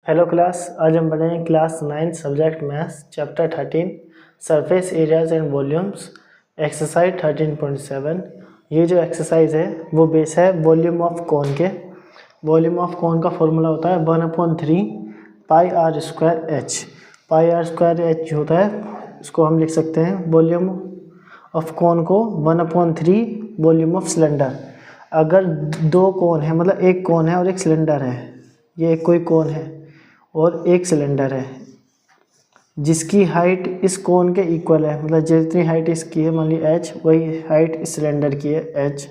Hello class, आज हम पढ़ेंगे class 9 subject maths chapter 13 surface areas and volumes exercise 13.7। ये जो एक्सरसाइज है वो बेस है वॉल्यूम ऑफ कोन के। वॉल्यूम ऑफ कोन का फॉर्मूला होता है 1/3 pi R square H. Pi R square H होता है, इसको हम लिख सकते हैं वॉल्यूम ऑफ कोन को 1/3 वॉल्यूम ऑफ सिलेंडर। अगर दो कोन है, मतलब एक कोन है और एक सिलेंडर है, ये एक कोई कोन है और एक सिलेंडर है जिसकी हाइट इस कोन के इक्वल है, मतलब जितनी हाइट इसकी है मान ली h, वही हाइट इस सिलेंडर की है h,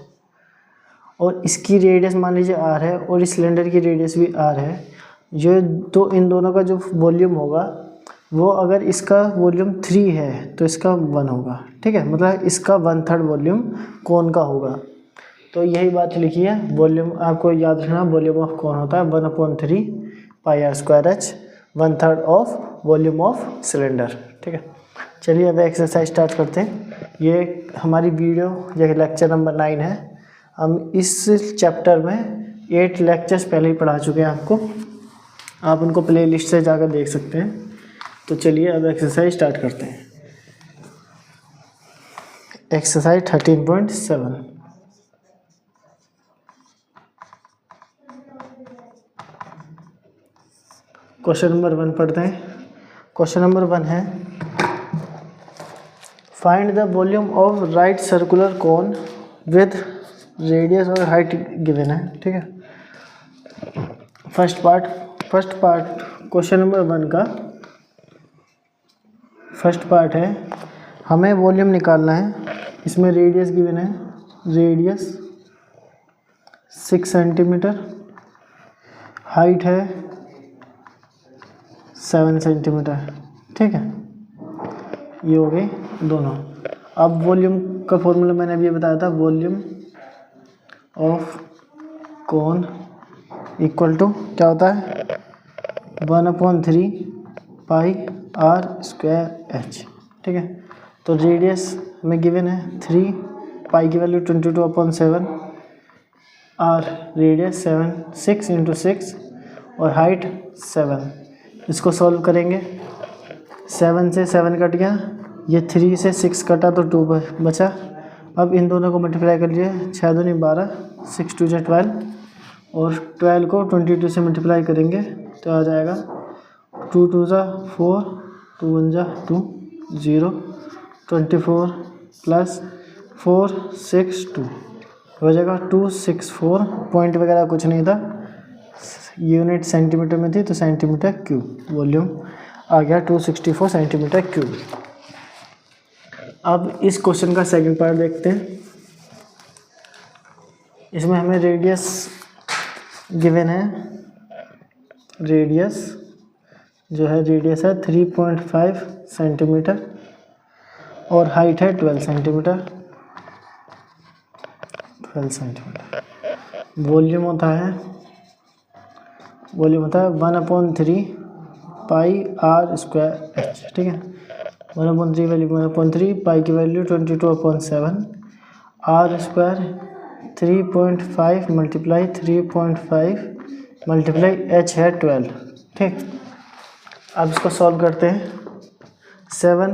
और इसकी रेडियस मान लीजिए r है और इस सिलेंडर की रेडियस भी r है। ये तो इन दोनों का जो वॉल्यूम होगा वो, अगर इसका वॉल्यूम 3 है तो इसका 1 होगा, ठीक है, मतलब इसका 1/3 वॉल्यूम कोन का होगा। तो यही बात लिखी है। वॉल्यूम आपको याद रखना, वॉल्यूम ऑफ कोन होता है 1/3 pi R square H, 1/3 of volume of cylinder, ठीक है। चलिए अब एक्सरसाइज स्टार्ट करते हैं। ये हमारी वीडियो ये लेक्चर नंबर 9 है। हम इस चैप्टर में 8 लेक्चर्स पहले ही पढ़ा चुके हैं आपको, आप उनको प्ले लिस्ट से जाकर देख सकते हैं। तो चलिए अब एक्सरसाइज स्टार्ट करते हैं। एक्सरसाइज 13.7। क्वेश्चन नंबर 1 पढ़ते हैं। क्वेश्चन नंबर 1 है find the volume of right circular cone with radius और हाइट गिवन है, ठीक है। फर्स्ट पार्ट क्वेश्चन नंबर 1 का फर्स्ट पार्ट है, हमें वॉल्यूम निकालना है। इसमें रेडियस गिवन है, रेडियस 6 सेंटीमीटर, हाइट है 7 सेंटीमीटर, ठीक है। ये हो गए दोनों। अब वॉल्यूम का फॉर्मूला मैंने अभी बताया था, volume of cone equal to क्या होता है 1/3 पाई आर स्क्वायर एच, ठीक है। तो रेडियस में गिवन है 3, पाई की वैल्यू 22/7, आर रेडियस 6 × 6 और हाइट 7। इसको सॉल्व करेंगे। 7 से 7 कट गया, ये 3 से 6 कटा तो 2 बचा। अब इन दोनों को मल्टीप्लाई कर लिए, 6 दूनी 12, 6 2 × 12, और 12 को 22 से मल्टीप्लाई करेंगे तो आ जाएगा 2 2 × 4, 2 1 × 2, 0, 24 + 4 6 2 हो जाएगा 264। पॉइंट वगैरह कुछ नहीं था, यूनिट सेंटीमीटर में थी तो सेंटीमीटर क्यूब। वॉल्यूम आ गया 264 सेंटीमीटर क्यूब। अब इस क्वेश्चन का सेकंड पार्ट देखते हैं। इसमें हमें रेडियस गिवन है, रेडियस जो है रेडियस है 3.5 सेंटीमीटर और हाइट है 12 सेंटीमीटर। वॉल्यूम होता है 1/3 पाई आर स्क्वायर एच, ठीक है। 1/3 वैल्यू 1/3, पाई की value 22/7, R square 3.5 multiply 3.5 multiply H है 12, ठीक। अब इसको सॉल्व करते हैं। 7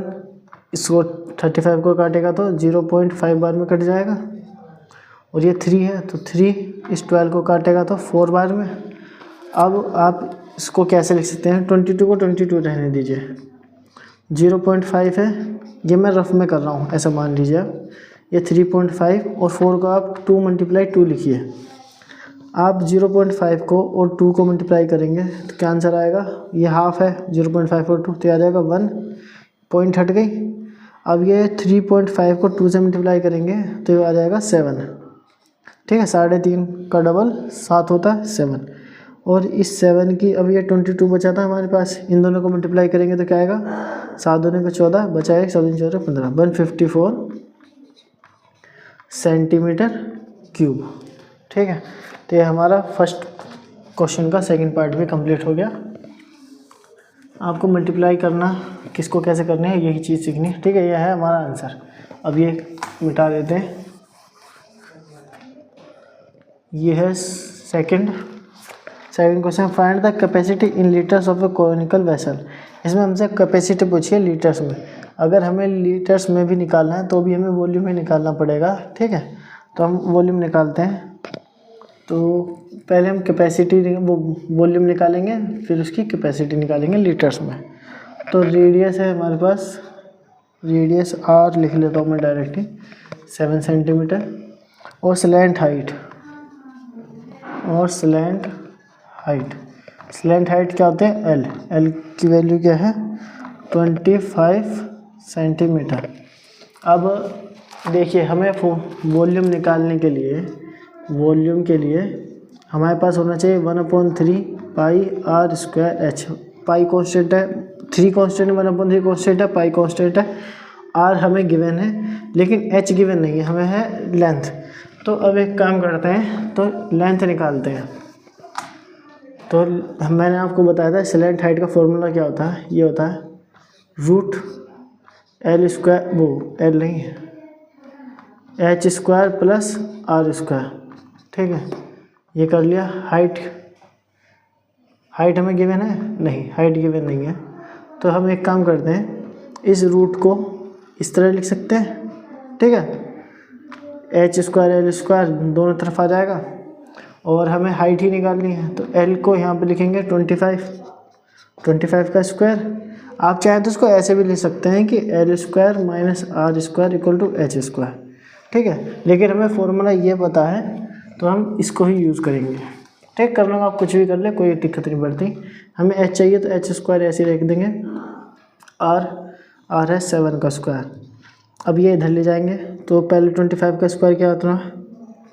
इसको 35 को काटेगा तो 0.5 बार में कट जाएगा, और ये 3 है तो 3 इस 12 को काटेगा तो 4 बार में। अब आप इसको कैसे लिख सकते हैं, 22 को 22 रहने दीजिए, 0.5 है, ये मैं रफ में कर रहा हूँ, ऐसा मान लीजिए आप। ये 3.5 और 4 को आप 2 × 2 लिखिए। आप 0.5 को और 2 को मल्टीप्लाई करेंगे तो क्या आंसर आएगा, ये हाफ है, 0.5 और 2 तो आ जाएगा 1, पॉइंट हट गई। अब ये 3.5 को 2 से मल्टीप्लाई करेंगे तो ये आ जाएगा 7, ठीक है। 3.5 का डबल 7 होता है 7, और इस 7 की अब ये 22 बचा था हमारे पास, इन दोनों को मल्टीप्लाई करेंगे तो क्या आएगा, 7 दूनी को 14 बचा है, 7 दूनी 14 15, 154 सेंटीमीटर क्यूब, ठीक है। तो ये हमारा फर्स्ट क्वेश्चन का सेकंड पार्ट भी कंप्लीट हो गया। आपको मल्टीप्लाई करना किसको कैसे करना है यही चीज़ सीखनी है, ठीक है। यह है हमारा आंसर। अब ये मिटा देते हैं। ये है second question, find the capacity in litres of A conical vessel. इसमें हमसे कैपेसिटी पूछी है लीटर्स में। अगर हमें लीटर्स में भी निकालना है तो भी हमें वॉल्यूम में निकालना पड़ेगा, ठीक है। तो हम वॉल्यूम निकालते हैं। तो पहले हम कैपेसिटी वॉल्यूम निकालेंगे, फिर उसकी कैपेसिटी निकालेंगे लीटर्स में। तो रेडियस है हमारे पास, रेडियस r लिख लेता हूँ मैं डायरेक्टली 7 सेंटीमीटर। और स्लैंट हाइट, स्लैंट हाइट क्या होते हैं l की वैल्यू क्या है 25 सेंटीमीटर। अब देखिए हमें वॉल्यूम निकालने के लिए हमारे पास होना चाहिए 1/3 पाई r स्क्वायर h। पाई कॉन्स्टेंट है, 3 कॉन्स्टेंट, 1/3 कॉन्स्टेंट है, पाई कॉन्स्टेंट है, r हमें गिवन है लेकिन h गिवन नहीं है, हमें है लेंथ। तो अब एक काम करते हैं, तो लेंथ निकालते हैं। तो मैंने आपको बताया था स्लैंट हाइट का फॉर्मूला क्या होता है, ये होता है रूट l स्क्वायर, वो l नहीं है, h square plus r square, ठीक है। ये कर लिया। हाइट हमें गिवन है नहीं, हाइट गिवन नहीं है। तो हम एक काम करते हैं, इस रूट को इस तरह लिख सकते हैं, ठीक है। h स्क्वायर l स्क्वायर दोनों तरफ आ जाएगा और हमें हाइट ही निकालनी है। तो l को यहाँ पे लिखेंगे 25 का स्क्वायर। आप चाहें तो इसको ऐसे भी लिख सकते हैं कि l square minus r square equal to h square, ठीक है। लेकिन हमें फॉर्मूला ये पता है तो हम इसको ही यूज़ करेंगे, ठीक। कर लो, आप कुछ भी कर ले, कोई दिक्कत नहीं पड़ती। हमें h चाहिए तो h स्क्वायर ऐसे ही रख देंगे। r है 7 का स्क्वायर। अब ये इधर ले जाएंगे तो पहले 25 का स्क्वायर क्या होता है,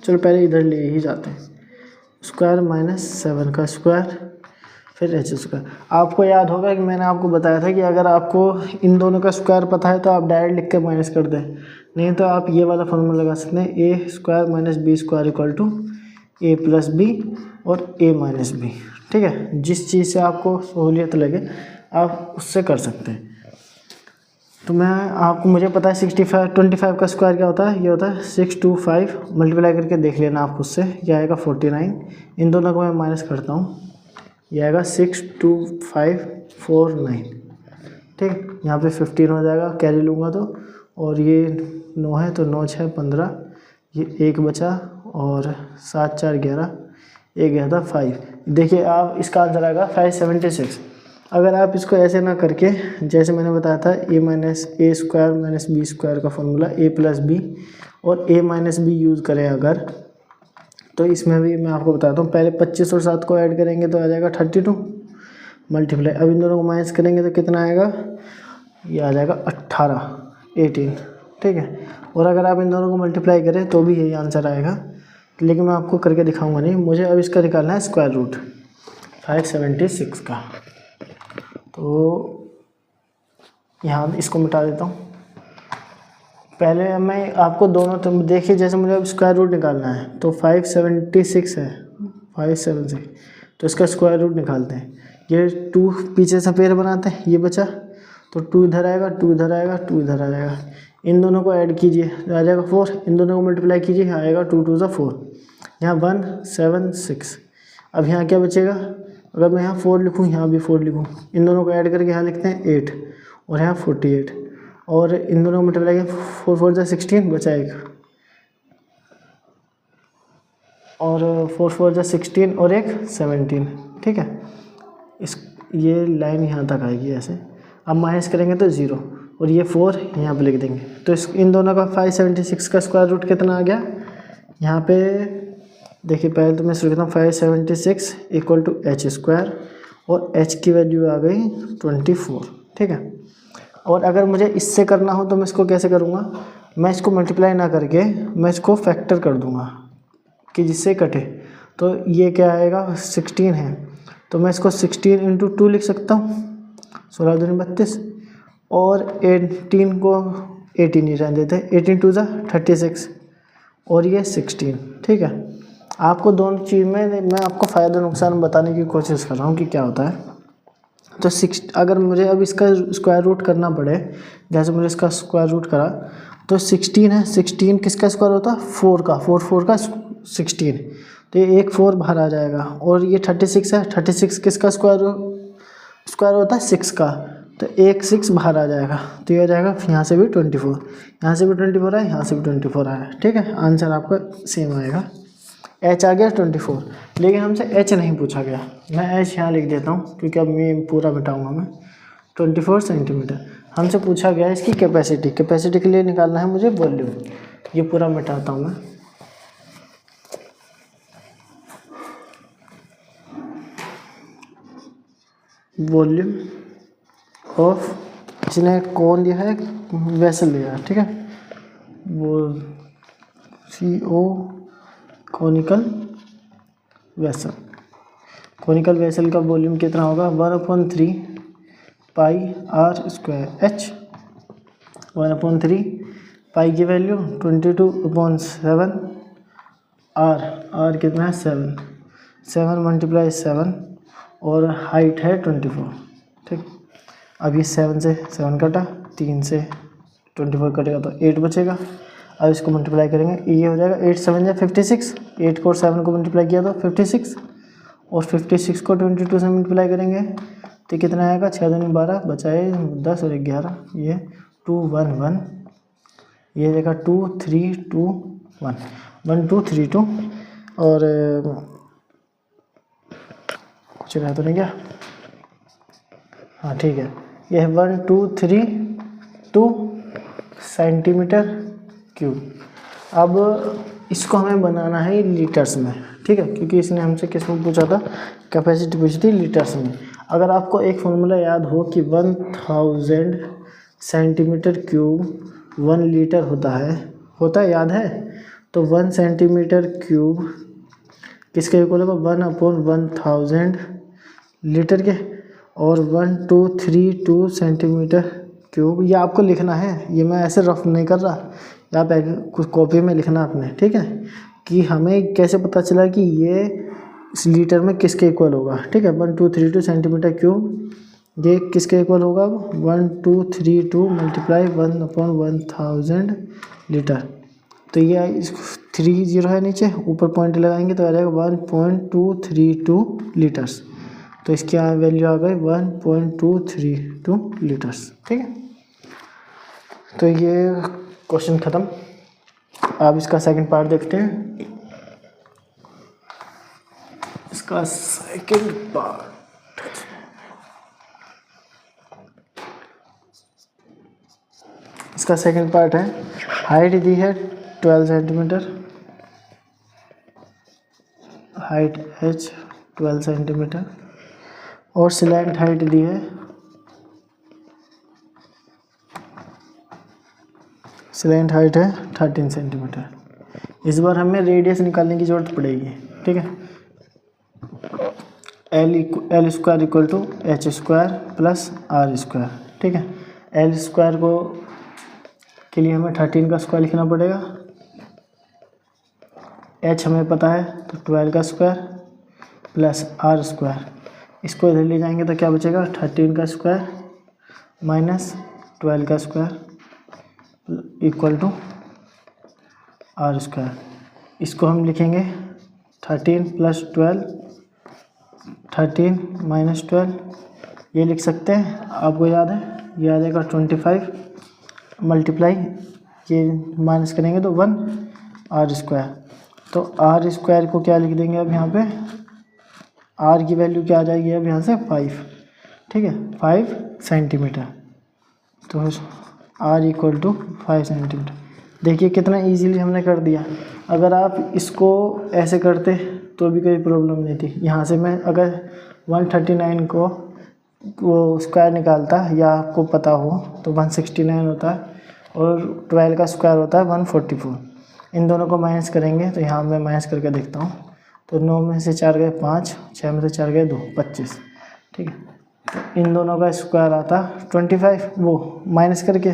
चलो पहले इधर ले ही जाते हैं, स्क्वायर माइनस 7 का स्क्वायर फिर h स्क्वायर। आपको याद होगा कि मैंने आपको बताया था कि अगर आपको इन दोनों का स्क्वायर पता है तो आप डायरेक्ट लिख के माइनस कर दें, नहीं तो आप ये वाला फॉर्मूला लगा सकते हैं, a square minus b square equal to a plus B और a माइनस बी, ठीक है। जिस चीज़ से आपको सहूलियत लगे आप उससे कर सकते हैं। तो मुझे पता है 25 का स्क्वायर क्या होता है, ये होता है 625, मल्टीप्लाई करके देख लेना आप खुद से, यह आएगा 49। इन दोनों को मैं माइनस करता हूँ, यह आएगा 62549, ठीक। यहाँ पे 15 हो जाएगा, कैरी लूँगा तो, और ये 9 है तो 9 6 15, ये 1 बचा और 7 4 11, एक गया था 5। देखिए आप इसका आंसर आएगा 576। अगर आप इसको ऐसे ना करके, जैसे मैंने बताया था a minus A square minus B square का फॉर्मूला a प्लस बी और a माइनस बी यूज़ करें अगर, तो इसमें भी मैं आपको बताता हूँ। पहले 25 और 7 को ऐड करेंगे तो आ जाएगा 32 मल्टीप्लाई, अब इन दोनों को माइनस करेंगे तो कितना आएगा, ये आ जाएगा 18, ठीक है। और अगर आप इन दोनों को मल्टीप्लाई करें तो भी यही आंसर आएगा, लेकिन मैं आपको करके दिखाऊंगा नहीं। मुझे अब इसका निकालना है स्क्वायर रूट 576 का। तो यहाँ इसको मिटा देता हूँ। पहले मैं आपको दोनों, तो देखिए जैसे मुझे अब स्क्वायर रूट निकालना है तो 576 है, 576, तो इसका स्क्वायर रूट निकालते हैं। ये 2 पीछे से पेड़ बनाते हैं, ये बचा तो 2 इधर आएगा, 2 इधर आएगा, 2 इधर आ जाएगा। इन दोनों को ऐड कीजिए, आ जाएगा 4, इन दोनों को मल्टीप्लाई कीजिए, यहाँ आएगा 2 2 4, यहाँ 1 7 6। अब यहाँ क्या बचेगा, अगर मैं यहाँ 4 लिखूँ, यहाँ भी 4 लिखूँ, इन दोनों को ऐड करके यहाँ लिखते हैं 8 और यहाँ 48, और इन दोनों को मल्टीप्लाई किया 4 4 16 बचा एक, और 4 4 16 और एक 17, ठीक है। ये लाइन यहाँ तक आएगी ऐसे। अब माइनस करेंगे तो 0 और ये 4 यहाँ पे लिख देंगे। तो इन दोनों का 576 का स्क्वायर रूट कितना आ गया, यहाँ पे देखिए पहले तो मैं लिखता हूँ 576 इक्वल टू h स्क्वायर, और h की वैल्यू आ गई 24, ठीक है। और अगर मुझे इससे करना हो तो मैं इसको कैसे करूँगा, मैं इसको मल्टीप्लाई ना करके मैं इसको फैक्टर कर दूँगा कि जिससे कटे। तो ये क्या आएगा 16 है, तो मैं इसको 16 इंटू 2 लिख सकता हूँ, 16 दूनी 32, और 18 को 18 ही रहने देते, 18 2 36 और ये 16, ठीक है। आपको दोनों चीज़ में मैं आपको फ़ायदा नुकसान बताने की कोशिश कर रहा हूँ कि क्या होता है। तो अगर मुझे अब इसका स्क्वायर रूट करना पड़े, जैसे मुझे इसका स्क्वायर रूट करा तो 16 है, 16 किसका स्क्वायर होता है 4 का, 4 4 का 16, तो ये एक 4 बाहर आ जाएगा। और ये 36 है, 36 किसका स्क्वायर होता है 6 का, तो एक 6 बाहर आ जाएगा। तो ये आ जाएगा यहाँ से भी 24, यहाँ से भी 24 है, यहाँ से भी 24 आया। ठीक है, आंसर आपका सेम आएगा। h आ गया 24, लेकिन हमसे h नहीं पूछा गया। मैं h यहाँ लिख देता हूँ क्योंकि अब मैं पूरा मिटाऊंगा मैं। 24 सेंटीमीटर हमसे पूछा गया है इसकी कैपेसिटी के लिए निकालना है मुझे वॉल्यूम। ये पूरा मिटाता हूँ मैं। वॉल्यूम ऑफ, इसने कौन दिया है, वेसल दिया है। ठीक है, वो CO कॉनिकल वेसल का वॉल्यूम कितना होगा 1/3 पाई r स्क्वायर h। 1/3 पाई की वैल्यू 22/7, r कितना है 7 मल्टीप्लाई 7 और हाइट है 24। ठीक, अब ये 7 से 7 कटा, 3 से 24 कटेगा तो 8 बचेगा। अब इसको मल्टीप्लाई करेंगे, ये हो जाएगा 8 7 या 56, 8 को और 7 को मल्टीप्लाई किया तो 56, और 56 को 22 से मल्टीप्लाई करेंगे तो कितना आएगा 6 दूनी 12, बचाए 10 और 11, ये 2 1 1, ये जगह 2 3 2 1 1 2 3 2, और कुछ रहा तो नहीं क्या, हाँ ठीक है, यह 1 2 3 2 सेंटीमीटर क्यूब। अब इसको हमें बनाना है लीटर्स में। ठीक है, क्योंकि इसने हमसे किस में पूछा था, कैपेसिटी पूछी थी लीटर्स में। अगर आपको एक फॉर्मूला याद हो कि 1000 सेंटीमीटर क्यूब 1 लीटर होता है याद है, तो 1 सेंटीमीटर क्यूब किसके इक्वल होगा 1/1000 लीटर के, और 1232 सेंटीमीटर क्यूब। ये आपको लिखना है, ये मैं ऐसे रफ नहीं कर रहा, या कुछ कॉपी में लिखना आपने। ठीक है, कि हमें कैसे पता चला कि ये इस लीटर में किसके इक्वल होगा। ठीक है, 1232 सेंटीमीटर क्यूब ये किसके इक्वल होगा 1232 मल्टीप्लाई 1/1000 लीटर। तो ये 30 है नीचे, ऊपर पॉइंट लगाएंगे तो आ जाएगा 1.232 लीटर्स। तो इसकी वैल्यू आ गई 1.232 लीटर्स। ठीक है, तो ये क्वेश्चन ख़त्म। अब इसका सेकंड पार्ट देखते हैं। इसका सेकंड पार्ट है, हाइट दी है 12 सेंटीमीटर, हाइट h 12 सेंटीमीटर, और स्लैंट हाइट दी है, स्लैंट हाइट है 13 सेंटीमीटर। इस बार हमें रेडियस निकालने की ज़रूरत पड़ेगी। ठीक है, L square equal to H square plus R square. ठीक है, L स्क्वायर को के लिए हमें 13 का स्क्वायर लिखना पड़ेगा, H हमें पता है तो 12 का स्क्वायर प्लस R स्क्वायर। इसको इधर ले जाएंगे तो क्या बचेगा 13 का स्क्वायर माइनस 12 का square equal to R square. इसको हम लिखेंगे 13 प्लस 12, 13 माइनस 12, ये लिख सकते हैं। आपको याद है, ये आ जाएगा 25 मल्टीप्लाई, ये माइनस करेंगे तो 1 R स्क्वायर। तो R स्क्वायर को क्या लिख देंगे अब यहाँ पे, R की वैल्यू क्या आ जाएगी अब यहाँ से 5। ठीक है, 5 सेंटीमीटर। तो R इक्वल टू 5 सेंटीमीटर। देखिए कितना इजीली हमने कर दिया। अगर आप इसको ऐसे करते तो भी कोई प्रॉब्लम नहीं थी। यहाँ से मैं अगर 139 को वो स्क्वायर निकालता, या आपको पता हो तो 169 होता है, और 12 का स्क्वायर होता है 144। इन दोनों को माइनस करेंगे तो यहाँ मैं माइनस करके देखता हूँ, तो 9 में से 4 गए 5, 6 में से 4 गए 2, 25। ठीक है, तो इन दोनों का स्क्वायर आता 25, वो माइनस करके,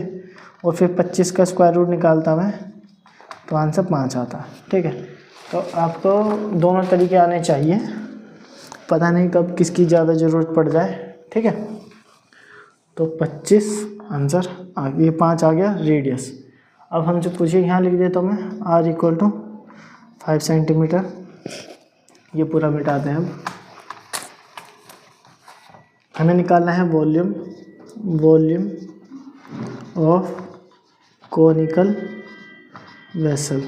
और फिर 25 का स्क्वायर रूट निकालता मैं तो आंसर 5 आता। ठीक है, तो आपको दोनों तरीके आने चाहिए, पता नहीं कब किसकी ज़्यादा ज़रूरत पड़ जाए। ठीक है, तो 25 आंसर आ गया, ये 5 आ गया रेडियस। अब हमसे पूछिए, यहाँ लिख देता हूँ मैं R इक्वल टू 5 सेंटीमीटर, ये पूरा मिटाते हैं। अब हमें निकालना है volume of conical vessel.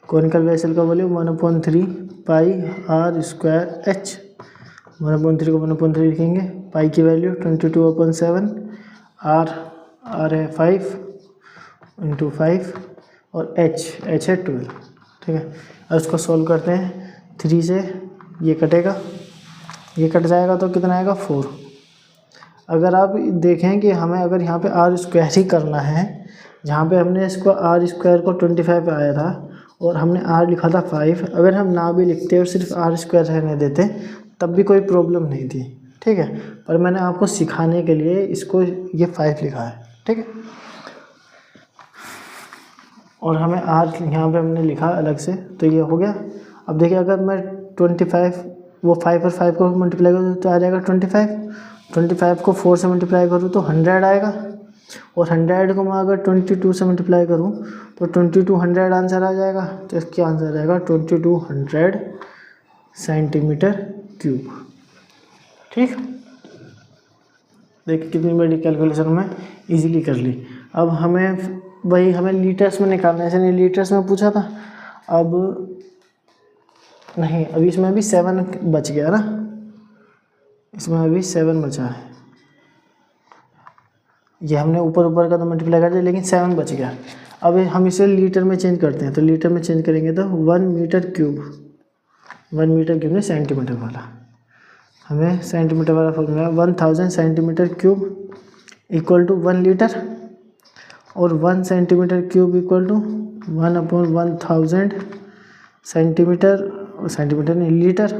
Conical vessel का वॉल्यूम 1/3 पाई r स्क्वायर h। 1/3 को 1/3 लिखेंगे। पाई की वैल्यू 22/7, r है 5 × 5 और h है 12। ठीक है, अब इसको सोल्व करते हैं। 3 से ये कटेगा, ये कट जाएगा तो कितना आएगा 4। अगर आप देखें कि हमें अगर यहाँ पे r स्क्वायर ही करना है, जहाँ पे हमने इसको r स्क्वायर को 25 आया था और हमने r लिखा था 5, अगर हम ना भी लिखते और सिर्फ r स्क्वायर रहने देते तब भी कोई प्रॉब्लम नहीं थी। ठीक है, पर मैंने आपको सिखाने के लिए इसको ये 5 लिखा है। ठीक है, और हमें r यहाँ पे हमने लिखा अलग से, तो ये हो गया। अब देखिए, अगर मैं 25 वो 5 और 5 को मल्टीप्लाई करूँ तो आ जाएगा 25 को 4 से मल्टीप्लाई करूँ तो 100 आएगा, और 100 को मैं अगर 22 से मल्टीप्लाई करूँ तो 2200 आंसर आ जाएगा। तो इसका आंसर आएगा 2200 सेंटीमीटर क्यूब। ठीक, देखिए कितनी बड़ी कैलकुलेशन में इजीली कर ली। अब हमें वही हमें लीटर्स में निकालना है, इसने लीटर्स में पूछा था। अब नहीं, अभी इसमें अभी 7 बच गया ना, इसमें अभी 7 बचा है। ये हमने ऊपर का तो मल्टीप्लाई कर दिया, लेकिन 7 बच गया। अब हम इसे लीटर में चेंज करते हैं, तो लीटर में चेंज करेंगे तो 1 मीटर क्यूब में सेंटीमीटर वाला, हमें सेंटीमीटर वाला formula 1000 centimetre cube equal to 1 litre, और 1 centimetre cube equal to 1/1000 centimetre नहीं लीटर,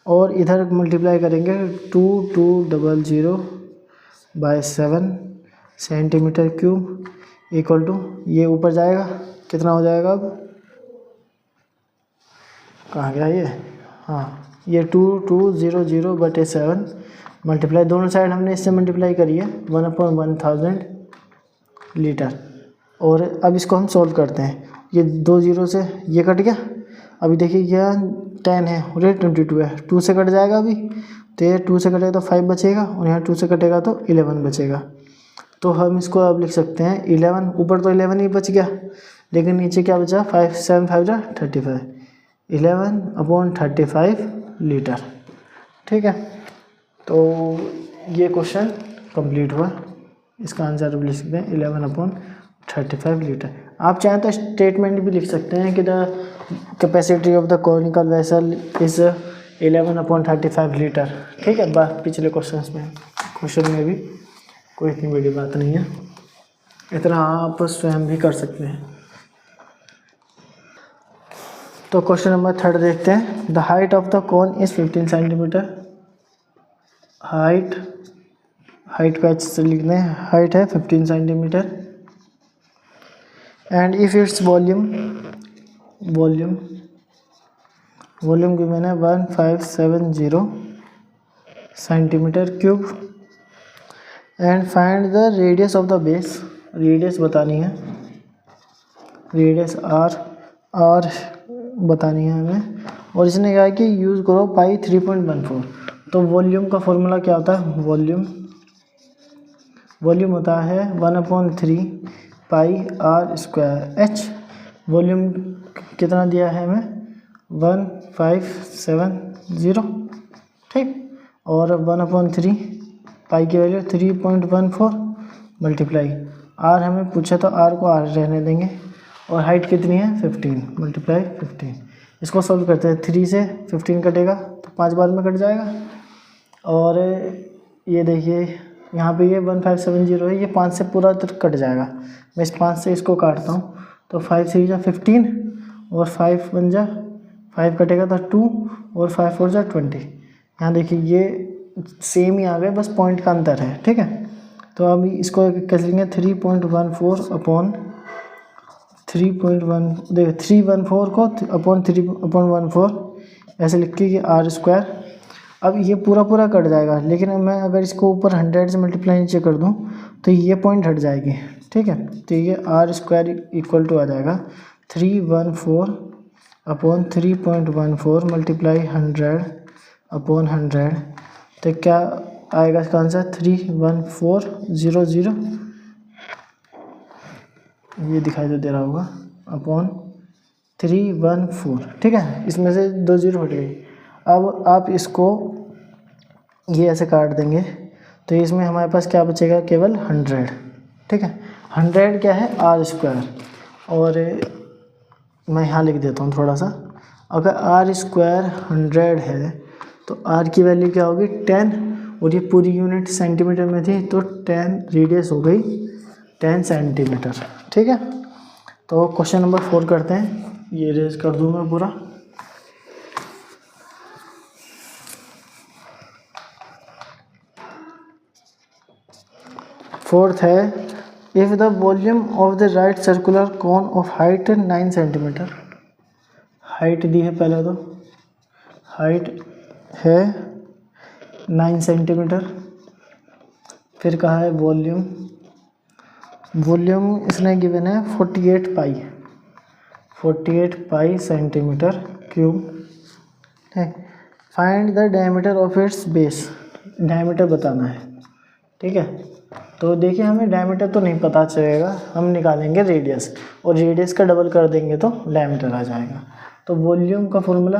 और इधर मल्टीप्लाई करेंगे 2200/7 सेंटीमीटर क्यूब इक्वल टू, ये ऊपर जाएगा कितना हो जाएगा, अब कहाँ गया ये, हाँ ये 2200/7 मल्टीप्लाई, दोनों साइड हमने इससे मल्टीप्लाई करी है 1/1000 लीटर। और अब इसको हम सॉल्व करते हैं। ये 2 0 से ये कट गया, अभी देखिए यह 10 है और ये 22 है, 2 से कट जाएगा अभी, तो ये 2 से कटेगा तो 5 बचेगा, और यहाँ 2 से कटेगा तो 11 बचेगा। तो हम इसको अब लिख सकते हैं 11, ऊपर तो 11 ही बच गया, लेकिन नीचे क्या बचा, 5 7 5 35, 11/35 लीटर। ठीक है, तो ये क्वेश्चन कंप्लीट हुआ। इसका आंसर भी लिख सकते हैं 11/35 लीटर। आप चाहें तो स्टेटमेंट भी लिख सकते हैं कि the capacity of the conical vessel is 11/35 litre. ठीक है, बस पिछले क्वेश्चन में भी कोई इतनी बड़ी बात नहीं है, इतना आप स्वयं भी कर सकते हैं। तो क्वेश्चन नंबर 3 देखते हैं। The height of the cone is 15 centimetre. Height का अच्छे से लिखना है, हाइट है 15 centimetre, and if its volume given है 1570 centimetre cube, and find the radius of the base. Radius बतानी है, रेडियस आर बतानी है हमें, और इसने कहा है कि यूज़ करो पाई 3.14। तो वॉल्यूम का फॉर्मूला क्या होता है, वॉल्यूम होता है 1/3 पाई r स्क्वायर h। वॉल्यूम कितना दिया है हमें, 1570। ठीक, और 1/3 पाई की वैल्यू 3.14 मल्टीप्लाई r हमें पूछा तो r को r रहने देंगे, और हाइट कितनी है 15 मल्टीप्लाई 15। इसको सॉल्व करते हैं, 3 से 15 कटेगा तो 5 बार में कट जाएगा, और ये देखिए यहाँ पे ये 1570 है, ये 5 से पूरा कट जाएगा। मैं इस 5 से इसको काटता हूँ तो 5 से 15 और 5 बन जा 5 कटेगा तो 2 और 5 4 जा 20। यहाँ देखिए ये सेम ही आ गए, बस पॉइंट का अंतर है। ठीक है, तो अभी इसको कैसे लेंगे, 3.14 देखिए 314 को अपॉन 3/14 ऐसे लिख के r स्क्वायर। अब ये पूरा कट जाएगा, लेकिन मैं अगर इसको ऊपर 100 से मल्टीप्लाई नीचे कर दूं तो ये पॉइंट हट जाएगी। ठीक है, तो ये r स्क्वायर इक्वल टू आ जाएगा 314 अपॉन 3.14 मल्टीप्लाई 100 अपॉन 100, तो क्या आएगा इसका आंसर 31400, ये दिखाई तो दे रहा होगा, अपॉन 314। ठीक है, इसमें से 2 जीरो हट गई। अब आप इसको ये ऐसे काट देंगे तो इसमें हमारे पास क्या बचेगा, केवल 100। ठीक है, 100 क्या है, आर स्क्वायर, और मैं यहाँ लिख देता हूँ थोड़ा सा। अगर आर स्क्वायर 100 है तो आर की वैल्यू क्या होगी 10, और ये पूरी यूनिट सेंटीमीटर में थी तो 10 रेडियस हो गई 10 सेंटीमीटर। ठीक है, तो क्वेश्चन नंबर 4 करते हैं, ये रेज कर दूँ मैं पूरा। फोर्थ है, if the volume of the right circular cone of height 9 centimetre, height दी है पहले तो, हाइट है 9 सेंटीमीटर, फिर कहा है वॉल्यूम, वॉल्यूम इसने गिवन है 48 पाई सेंटीमीटर क्यूब है। Find the diameter of its base, diameter बताना है। ठीक है, तो देखिए हमें डायमीटर तो नहीं पता चलेगा, हम निकालेंगे रेडियस, और रेडियस का डबल कर देंगे तो डायमीटर आ जाएगा। तो वॉल्यूम का formula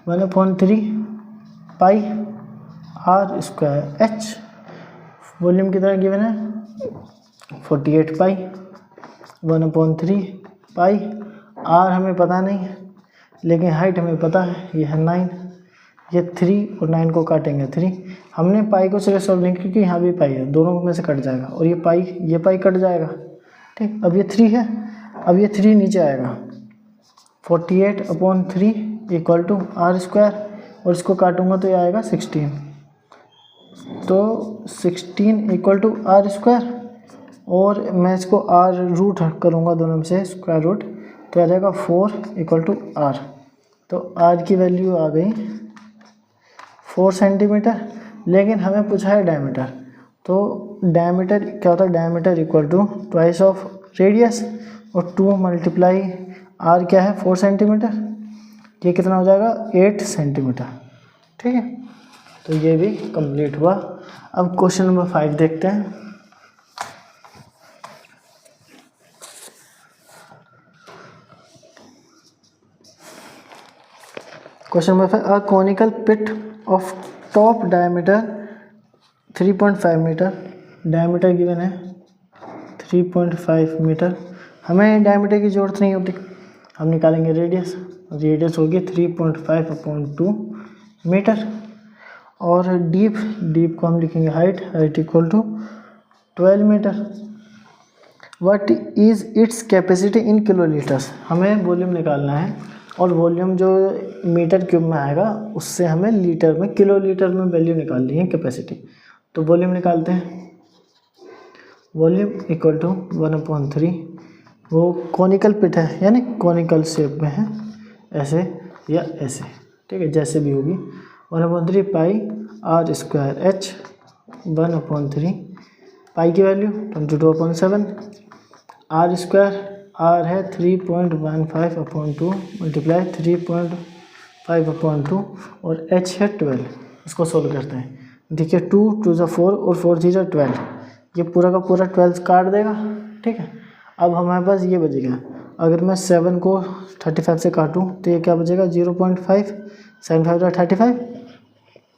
1/3 pi R square H, volume कितना गिवन है 48 पाई, 1/3 पाई, आर हमें पता नहीं है लेकिन हाइट हमें पता है, ये है 9, ये 3 और 9 को काटेंगे 3, हमने पाई को सिर्फ सॉल्व नहीं क्योंकि यहाँ भी पाई है, दोनों में से कट जाएगा, और ये पाई कट जाएगा। ठीक, अब ये 3 है, अब ये 3 नीचे आएगा, 48/3 इक्वल टू आर स्क्वायर, और इसको काटूंगा तो ये आएगा 16, तो 16 इक्वल टू आर स्क्वायर, और मैं इसको आर रूट करूँगा दोनों में से स्क्वायर रूट, तो आ जाएगा 4 इक्वल टू आर, तो आर की वैल्यू आ गई 4 सेंटीमीटर, लेकिन हमें पूछा है डायमीटर, तो डायमीटर क्या होता है, diameter equal to twice of radius, और 2 मल्टीप्लाई आर क्या है 4 सेंटीमीटर, ये कितना हो जाएगा 8 सेंटीमीटर। ठीक है, तो ये भी कंप्लीट हुआ। अब क्वेश्चन नंबर 5 देखते हैं। Question number 5, a conical pit of top diameter 3.5 metre, diameter given है 3.5 मीटर, हमें डायमीटर की ज़रूरत नहीं होती, हम निकालेंगे रेडियस, रेडियस होगी 3.5/2 मीटर, और डीप को हम लिखेंगे height equal to 12 metre. What is its capacity in kilolitres, हमें वॉल्यूम निकालना है, और वॉल्यूम जो मीटर क्यूब में आएगा उससे हमें लीटर में, किलोलीटर में वैल्यू निकालनी है कैपेसिटी, तो वॉल्यूम निकालते हैं। वॉल्यूम इक्वल टू 1/3, वो कॉनिकल पिट है यानी कॉनिकल शेप में है, ऐसे या ऐसे, ठीक है, जैसे भी होगी, 1/3 pi R square H, 1/3 pi की वैल्यू 22/7, आर स्क्वायर, आर है 3.15/2 मल्टीप्लाई 3.5/2, और एच है 12, इसको सोल्व करते हैं। देखिए 2 2 × 4 और 4 3 × 12, ये पूरा का पूरा 12 काट देगा। ठीक है, अब हमारे पास ये बचेगा, अगर मैं 7 को 35 से काटूं तो ये क्या बचेगा 0.5, 7 5 35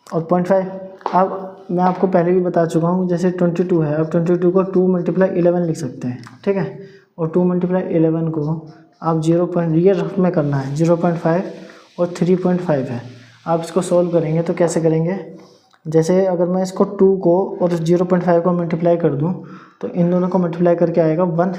और 0.5। अब मैं आपको पहले भी बता चुका हूँ, जैसे 22 है, अब 22 को 2 × 11 लिख सकते हैं। ठीक है, और 2 × 11 को आप 0. ये रफ में करना है, 0.5 और 3.5 है। आप इसको सोल्व करेंगे तो कैसे करेंगे, जैसे अगर मैं इसको 2 को और 0.5 को मल्टीप्लाई कर दूं तो इन दोनों को मल्टीप्लाई करके आएगा 1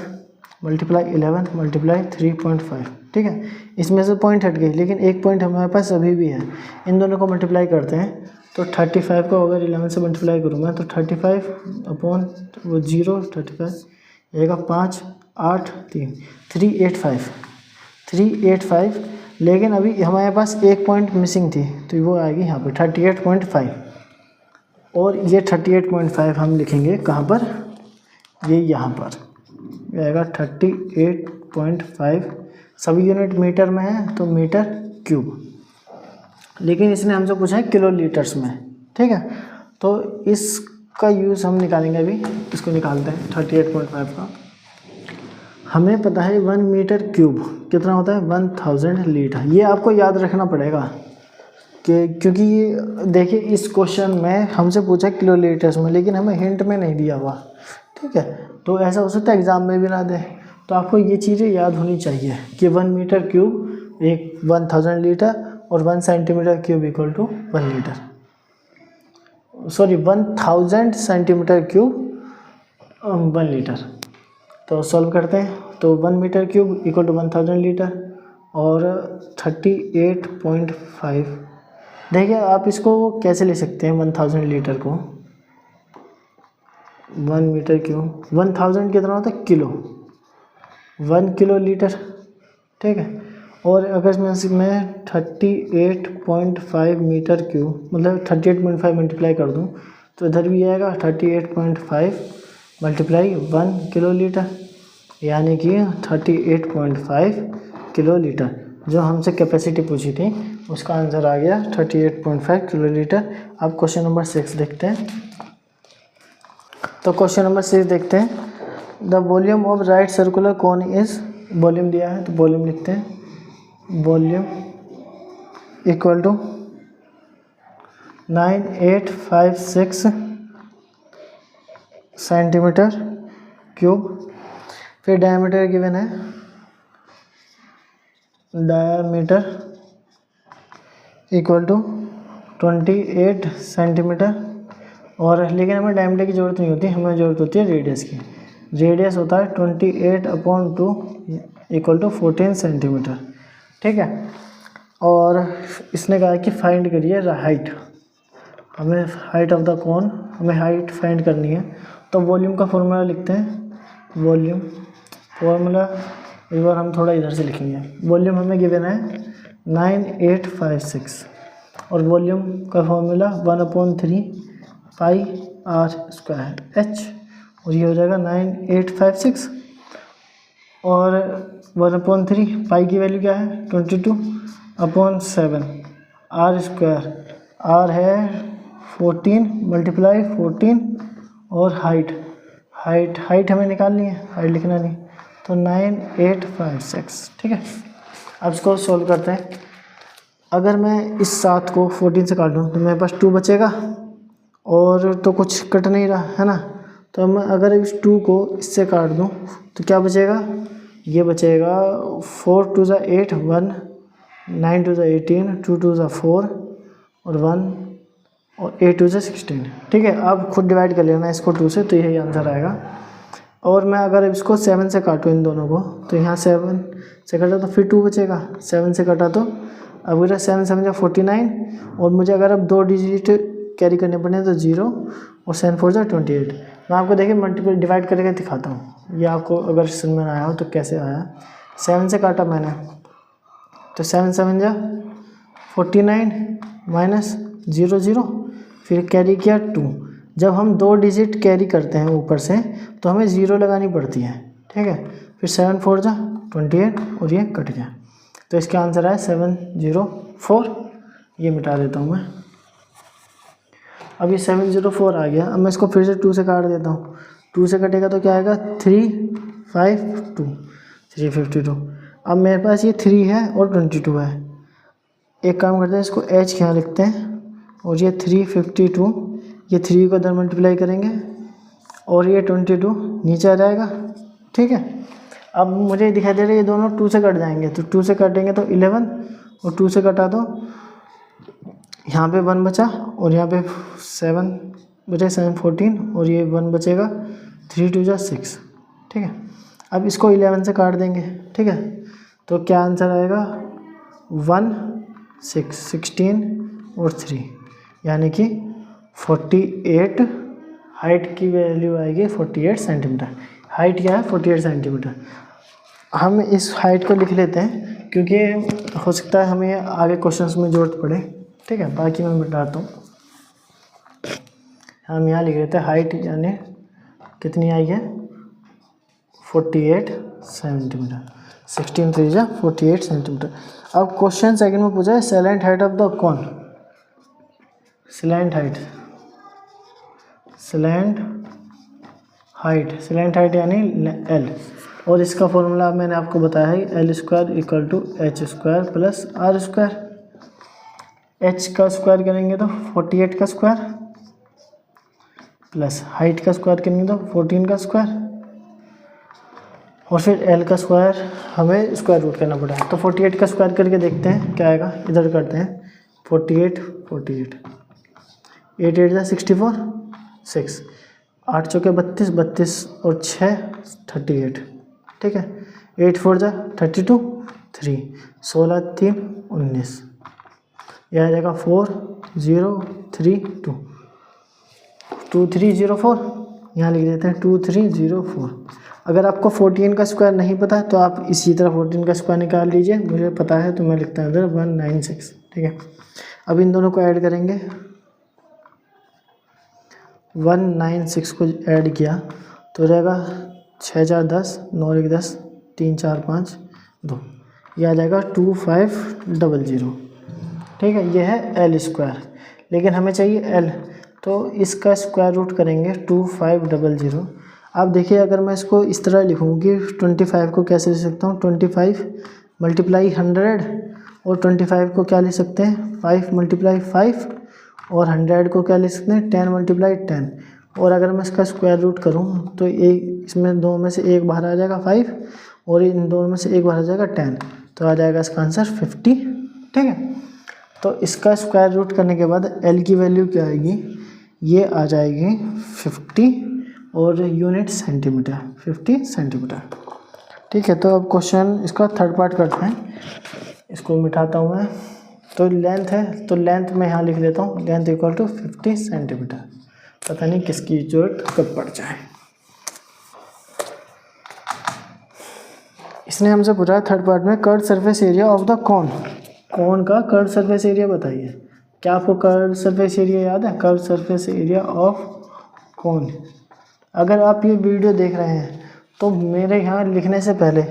× 11 × 3.5। ठीक है, इसमें से पॉइंट हट गई, लेकिन एक पॉइंट हमारे पास अभी भी है। इन दोनों को मल्टीप्लाई करते हैं तो 35 को अगर 11 से मल्टीप्लाई करूँगा तो 35 अपॉन वो 0 35 आएगा 5 8 3 385। लेकिन अभी हमारे पास एक पॉइंट मिसिंग थी तो वो आएगी यहाँ पर 38.5, और ये 38.5 हम लिखेंगे कहाँ पर, ये यहाँ पर आएगा 38.5 सभी यूनिट मीटर में है तो मीटर क्यूब, लेकिन इसने हमसे पूछा है किलो लीटर्स में, ठीक है। तो इसका यूज़ हम निकालेंगे, अभी इसको निकालते हैं 38.5 का। हमें पता है 1 मीटर क्यूब कितना होता है 1000 लीटर। ये आपको याद रखना पड़ेगा कि क्योंकि ये देखिए इस क्वेश्चन में हमसे पूछा किलो लीटर्स में, लेकिन हमें हिंट में नहीं दिया हुआ, ठीक है। तो ऐसा हो सकता है एग्ज़ाम में भी ना दे, तो आपको ये चीज़ें याद होनी चाहिए कि 1 मीटर क्यूब एक 1000 लीटर और 1 centimetre cube equal to 1 litre, sorry 1000 centimetre cube 1 litre. तो सॉल्व करते हैं, तो 1 metre cube equal to 1000 litre और 38.5। देखिए आप इसको कैसे ले सकते हैं 1000 लीटर को, 1 मीटर क्यूब 1000 कितना होता है किलो, 1 किलो लीटर, ठीक है। और अगर मैं 38.5 मीटर क्यूब मतलब 38.5 मल्टीप्लाई कर दूं तो इधर भी आएगा 38.5 मल्टीप्लाई 1 किलो लीटर, यानी कि 38.5 किलो लीटर। जो हमसे कैपेसिटी पूछी थी उसका आंसर आ गया 38.5 किलो लीटर। अब क्वेश्चन नंबर 6 देखते हैं। तो क्वेश्चन नंबर 6 देखते हैं। The volume of right circular cone is, volume दिया है तो वॉल्यूम लिखते हैं, volume equal to 9856 centimetre cube. फिर डायमीटर गिवन है, डायमीटर इक्वल टू 28 सेंटीमीटर। और लेकिन हमें डायमीटर की ज़रूरत नहीं होती, हमें ज़रूरत होती है रेडियस की। रेडियस होता है 28/2 इक्वल टू 14 सेंटीमीटर, ठीक है। और इसने कहा कि फाइंड करिए हाइट, हमें हाइट ऑफ द कोन, हमें हाइट फाइंड करनी है। तो वॉल्यूम का फॉर्मूला लिखते हैं, वॉल्यूम फॉर्मूला इस बार हम थोड़ा इधर से लिखेंगे। वॉल्यूम हमें गिवन है 9856 और वॉल्यूम का फॉर्मूला 1/3 पाई r स्क्वायर h, और ये हो जाएगा 9856 और 1/3 पाई की वैल्यू क्या है 22/7 r स्क्वायर, r है 14 मल्टीप्लाई 14 और हाइट हमें निकालनी है, हाइट लिखना नहीं, तो 9856, ठीक है। अब इसको सॉल्व करते हैं। अगर मैं इस 7 को 14 से काट दूँ तो मेरे पास 2 बचेगा, और तो कुछ कट नहीं रहा है ना। तो मैं अगर इस 2 को इससे काट दूँ तो क्या बचेगा, ये बचेगा 4 2 ज़ा 8 1, 9 2 ज़ा 18, 2 2 ज़ा 4 और 1 और 8 2 ज़ा 16, ठीक है। आप खुद डिवाइड कर लेना इसको 2 से, तो यही आंसर आएगा। और मैं अगर इसको 7 से काटूँ इन दोनों को, तो यहाँ 7 से कटा तो फिर 2 बचेगा, 7 से कटा तो अब मेरा 7 7 49, और मुझे अगर अब 2 डिजिट कैरी करने पड़े तो 0 और 7 4 28। मैं आपको देखिए मल्टीपल डिवाइड करके दिखाता हूँ, ये आपको अगर समझ में आया हो तो कैसे आया। 7 से काटा मैंने तो 7 7 49 माइनस 0 0, फिर कैरी किया 2। जब हम 2 डिजिट कैरी करते हैं ऊपर से तो हमें 0 लगानी पड़ती है, ठीक है। फिर 7 4 28 और ये कट गया, तो इसका आंसर है 704। ये मिटा देता हूँ मैं। अब ये 704 आ गया। अब मैं इसको फिर से 2 से काट देता हूँ, 2 से कटेगा तो क्या आएगा 352। अब मेरे पास ये 3 है और 22 है। एक काम करते हैं, इसको h के यहाँ लिखते हैं, और ये 352, ये 3 को इधर मल्टीप्लाई करेंगे और ये 22 नीचे आ जाएगा, ठीक है। अब मुझे दिखाई दे रहा है ये दोनों 2 से कट जाएंगे, तो 2 से काटेंगे तो 11 और 2 से कटा तो यहाँ पे 1 बचा और यहाँ पे 7 बचे, 7 14 और ये 1 बचेगा, 3 2 ज़ा 6, ठीक है। अब इसको 11 से काट देंगे, ठीक है। तो क्या आंसर आएगा 1 6 16 और 3, यानी कि 48। हाइट की वैल्यू आएगी 48 सेंटीमीटर। हाइट क्या है 48 सेंटीमीटर। हम इस हाइट को लिख लेते हैं क्योंकि हो सकता है हमें आगे क्वेश्चंस में ज़रूरत पड़े, ठीक है। बाकी मैं बताता हूँ। हम यहाँ लिख लेते हैं हाइट यानी कितनी आई है 48 सेंटीमीटर। 16 3 जा 48 सेंटीमीटर। अब क्वेश्चन सेकंड में पूछा है slant height of the cone. Slant height यानी एल, और इसका फॉर्मूला मैंने आपको बताया है L square equal to H square plus R square. H का स्क्वायर करेंगे तो 48 का स्क्वायर प्लस हाइट का स्क्वायर करेंगे तो 14 का स्क्वायर, और फिर एल का स्क्वायर हमें स्क्वायर रूट करना पड़ा है। तो 48 का स्क्वायर करके देखते हैं क्या आएगा। इधर करते हैं 48 8 8 64 6 8 चौके 32 32 और 6 38, ठीक है। 8 4 32 3 16 3 19, यह आ जाएगा 4 0 3 2 2 3 0 4, यहाँ लिख देते हैं 2 3 0 4। अगर आपको 14 का स्क्वायर नहीं पता तो आप इसी तरह 14 का स्क्वायर निकाल लीजिए। मुझे पता है तो मैं लिखता हूँ इधर 196, ठीक है। अब इन दोनों को ऐड करेंगे, 196 को ऐड किया तो रहेगा 6 4 10 9 1 10 3 4 5 2, यह आ जाएगा 2500, ठीक है। यह है एल स्क्वायर, लेकिन हमें चाहिए एल, तो इसका स्क्वायर रूट करेंगे 2500। अब देखिए अगर मैं इसको इस तरह लिखूँ कि 25 को कैसे लिख सकता हूँ, 25 मल्टीप्लाई 100, और 25 को क्या लिख सकते हैं 5 मल्टीप्लाई 5, और 100 को क्या लिख सकते हैं 10 मल्टीप्लाई 10। और अगर मैं इसका स्क्वायर रूट करूँ तो एक इसमें दो में से एक बाहर आ जाएगा 5, और इन दोनों में से एक बाहर आ जाएगा 10, तो आ जाएगा इसका आंसर 50, ठीक है। तो इसका स्क्वायर रूट करने के बाद एल की वैल्यू क्या आएगी, ये आ जाएगी 50 और यूनिट सेंटीमीटर, 50 सेंटीमीटर, ठीक है। तो अब क्वेश्चन इसका थर्ड पार्ट करते हैं। इसको मिटाता हूँ मैं। तो लेंथ है, तो लेंथ मैं यहाँ लिख लेता हूँ, लेंथ इक्वल टू 50 सेंटीमीटर। पता नहीं किसकी जरूरत कब पड़ जाए। इसने हमसे पूछा थर्ड पार्ट में curve surface area of the cone. Cone का कर्व सरफेस एरिया बताइए। क्या आपको कर्व सरफेस एरिया याद है? Curve surface area of cone. अगर आप ये वीडियो देख रहे हैं तो मेरे यहाँ लिखने से पहले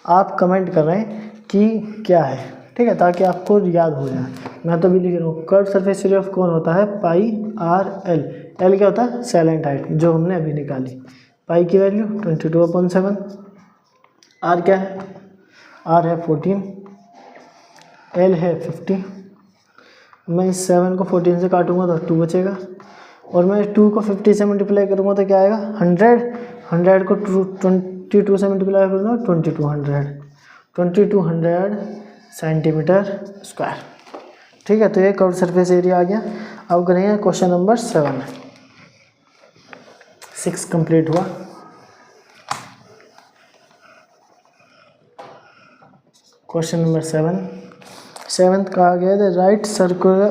आप कमेंट कर रहे हैं कि क्या है, ठीक है, ताकि आपको याद हो जाए। मैं तो भी लिख रहा हूँ curve surface area of cone होता है पाई आर एल। एल क्या होता है? सैलेंट हाइट, जो हमने अभी निकाली। पाई की वैल्यू 22/7। आर क्या है? आर है 14, एल है 50। मैं इस 7 को 14 से काटूंगा तो 2 बचेगा, और मैं 2 को 50 से मल्टीप्लाई करूँगा तो क्या आएगा 100। 100 को 22 से मल्टीप्लाई करूँगा 2200 सेंटीमीटर स्क्वायर, ठीक है। तो ये कर्व सरफेस एरिया आ गया। अब करेंगे क्वेश्चन नंबर 7। 6 कंप्लीट हुआ। क्वेश्चन नंबर 7 कहा गया था राइट सर्कुलर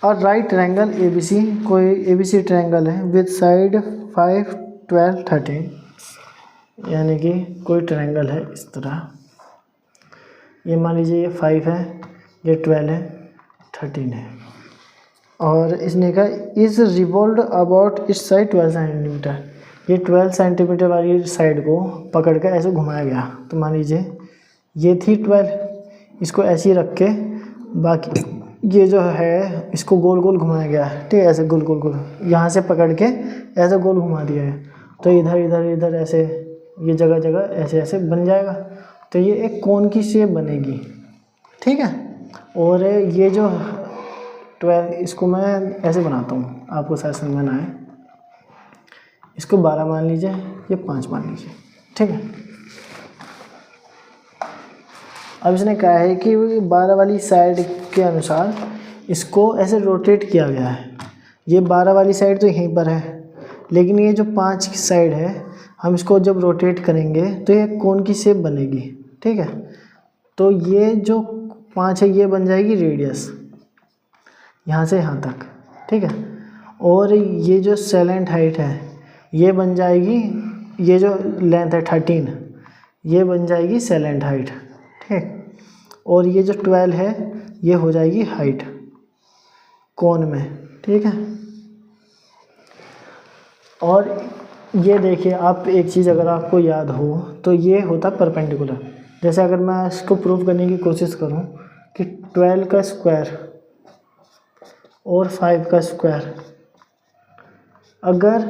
और राइट ट्रायंगल ABC, कोई ABC ट्रायंगल है विद साइड 5 12 13, यानी कि कोई ट्रायंगल है इस तरह। ये मान लीजिए ये 5 है, ये 12 है, 13 है, और इसने कहा इज रिवॉल्व अबाउट इस साइड 12 सेंटीमीटर। ये 12 सेंटीमीटर वाली साइड को पकड़ कर ऐसे घुमाया गया। तो मान लीजिए ये थी 12, इसको ऐसे ही रख के बाकी ये जो है इसको गोल गोल घुमाया गया है, ठीक है, ऐसे गोल गोल गोल, यहाँ से पकड़ के ऐसे गोल घुमा दिया है। तो इधर इधर इधर ऐसे ये जगह जगह ऐसे ऐसे बन जाएगा। तो ये एक कोन की शेप बनेगी, ठीक है। और ये जो 12, इसको मैं ऐसे बनाता हूँ, आपको शायद समझ में ना आए। इसको 12 मान लीजिए, ये 5 मान लीजिए, ठीक है। अब इसने कहा है कि 12 वाली साइड के अनुसार इसको ऐसे रोटेट किया गया है। ये 12 वाली साइड तो यहीं पर है, लेकिन ये जो 5 की साइड है हम इसको जब रोटेट करेंगे तो ये कोन की शेप बनेगी, ठीक है। तो ये जो 5 है ये बन जाएगी रेडियस, यहाँ से यहाँ तक, ठीक है। और ये जो सैलेंट हाइट है ये बन जाएगी, ये जो लेंथ है 13 ये बन जाएगी सैलेंट हाइट, ठीक। और ये जो 12 है ये हो जाएगी हाइट कोन में, ठीक है। और ये देखिए आप एक चीज़ अगर आपको याद हो तो ये होता परपेंडिकुलर। जैसे अगर मैं इसको प्रूव करने की कोशिश करूं कि 12 का स्क्वायर और 5 का स्क्वायर अगर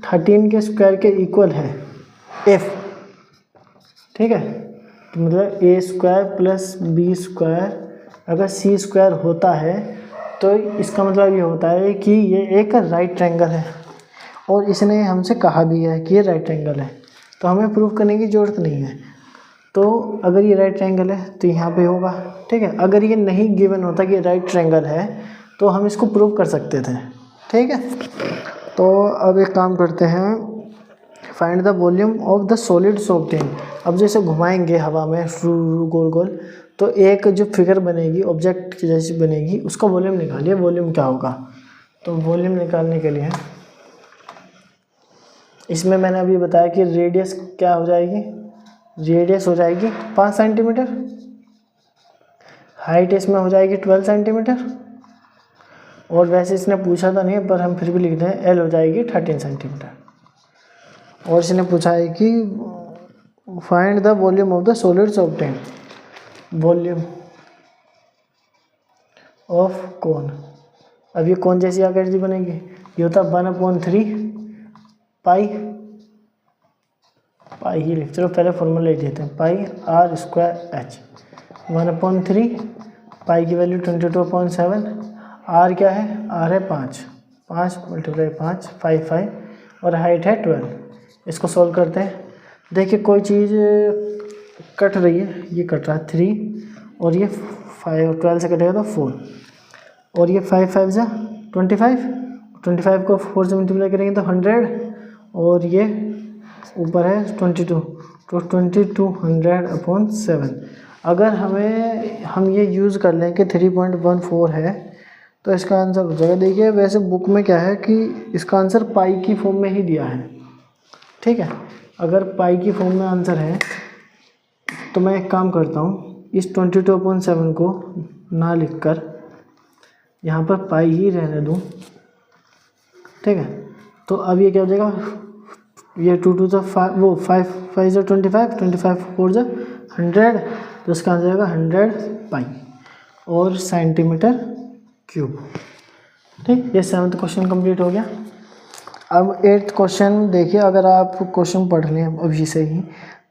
13 के स्क्वायर के इक्वल है एफ, ठीक है, तो मतलब ए स्क्वायर प्लस बी स्क्वायर अगर सी स्क्वायर होता है तो इसका मतलब ये होता है कि ये एक राइट ट्रायंगल है, और इसने हमसे कहा भी है कि ये राइट ट्रायंगल है, तो हमें प्रूव करने की ज़रूरत नहीं है। तो अगर ये राइट ट्रायंगल है तो यहाँ पे होगा, ठीक है। अगर ये नहीं गिवन होता कि राइट ट्रायंगल है तो हम इसको प्रूव कर सकते थे, ठीक है। तो अब एक काम करते हैं, find the volume of the solids obtain. अब जैसे घुमाएंगे हवा में गोल गोल तो एक जो फिगर बनेगी ऑब्जेक्ट जैसी बनेगी, उसका वॉल्यूम निकालिए, वॉल्यूम क्या होगा। तो वॉल्यूम निकालने के लिए इसमें मैंने अभी बताया कि रेडियस क्या हो जाएगी, रेडियस हो जाएगी 5 सेंटीमीटर, हाइट इसमें हो जाएगी 12 सेंटीमीटर, और वैसे इसने पूछा था नहीं पर हम फिर भी लिखते हैं एल हो जाएगी 13 सेंटीमीटर। और इसने पूछा है कि find the volume of the solids obtain, volume of कोन। अब ये कौन जैसी आकृति बनेगी, ये होता 1/3 पाई, पाई ही लिख, चलो पहले फॉर्मूला लिख देते हैं, पाई आर स्क्वायर एच। 1/3 पाई की वैल्यू 22/7, आर क्या है, आर है 5, 5 × 5 5 और हाइट है 12। इसको सॉल्व करते हैं। देखिए कोई चीज़ कट रही है, ये कट रहा है 3 और ये 5, 12 से कटेगा तो 4, और ये 5 5 जा 25, 25 को 4 से मल्टीप्लाई करेंगे तो 100, और ये ऊपर है 22, तो 2200/7। अगर हम ये यूज़ कर लें कि 3.14 है तो इसका आंसर हो जाएगा। देखिए वैसे बुक में क्या है कि इसका आंसर पाई की फॉर्म में ही दिया है, ठीक है। अगर पाई की फॉर्म में आंसर है तो मैं एक काम करता हूँ, इस 22/7 को ना लिखकर यहाँ पर पाई ही रहने दूँ, ठीक है। तो अब ये क्या हो जाएगा, ये 2 2 तो 5, वो 5 5 जो 25, 25 4 जो 100, तो इसका आंसर आएगा 100 पाई और सेंटीमीटर क्यूब, ठीक। ये 7th क्वेश्चन कंप्लीट हो गया। अब 8th क्वेश्चन देखिए, अगर आप क्वेश्चन पढ़ लें अभी से ही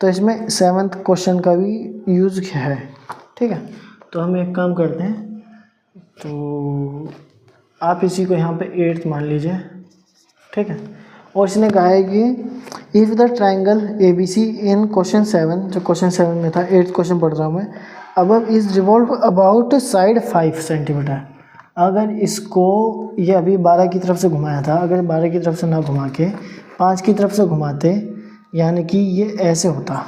तो इसमें 7th क्वेश्चन का भी यूज़ है, ठीक है। तो हम एक काम करते हैं, तो आप इसी को यहाँ पे 8th मान लीजिए, ठीक है। और इसने कहा है कि if the triangle ABC in question 7, जो क्वेश्चन 7 में था, 8th क्वेश्चन पढ़ रहा हूँ मैं, above is revolve about side 5 centimetre. अगर इसको ये अभी 12 की तरफ से घुमाया था, अगर 12 की तरफ से ना घुमा के 5 की तरफ से घुमाते, यानी कि ये ऐसे होता,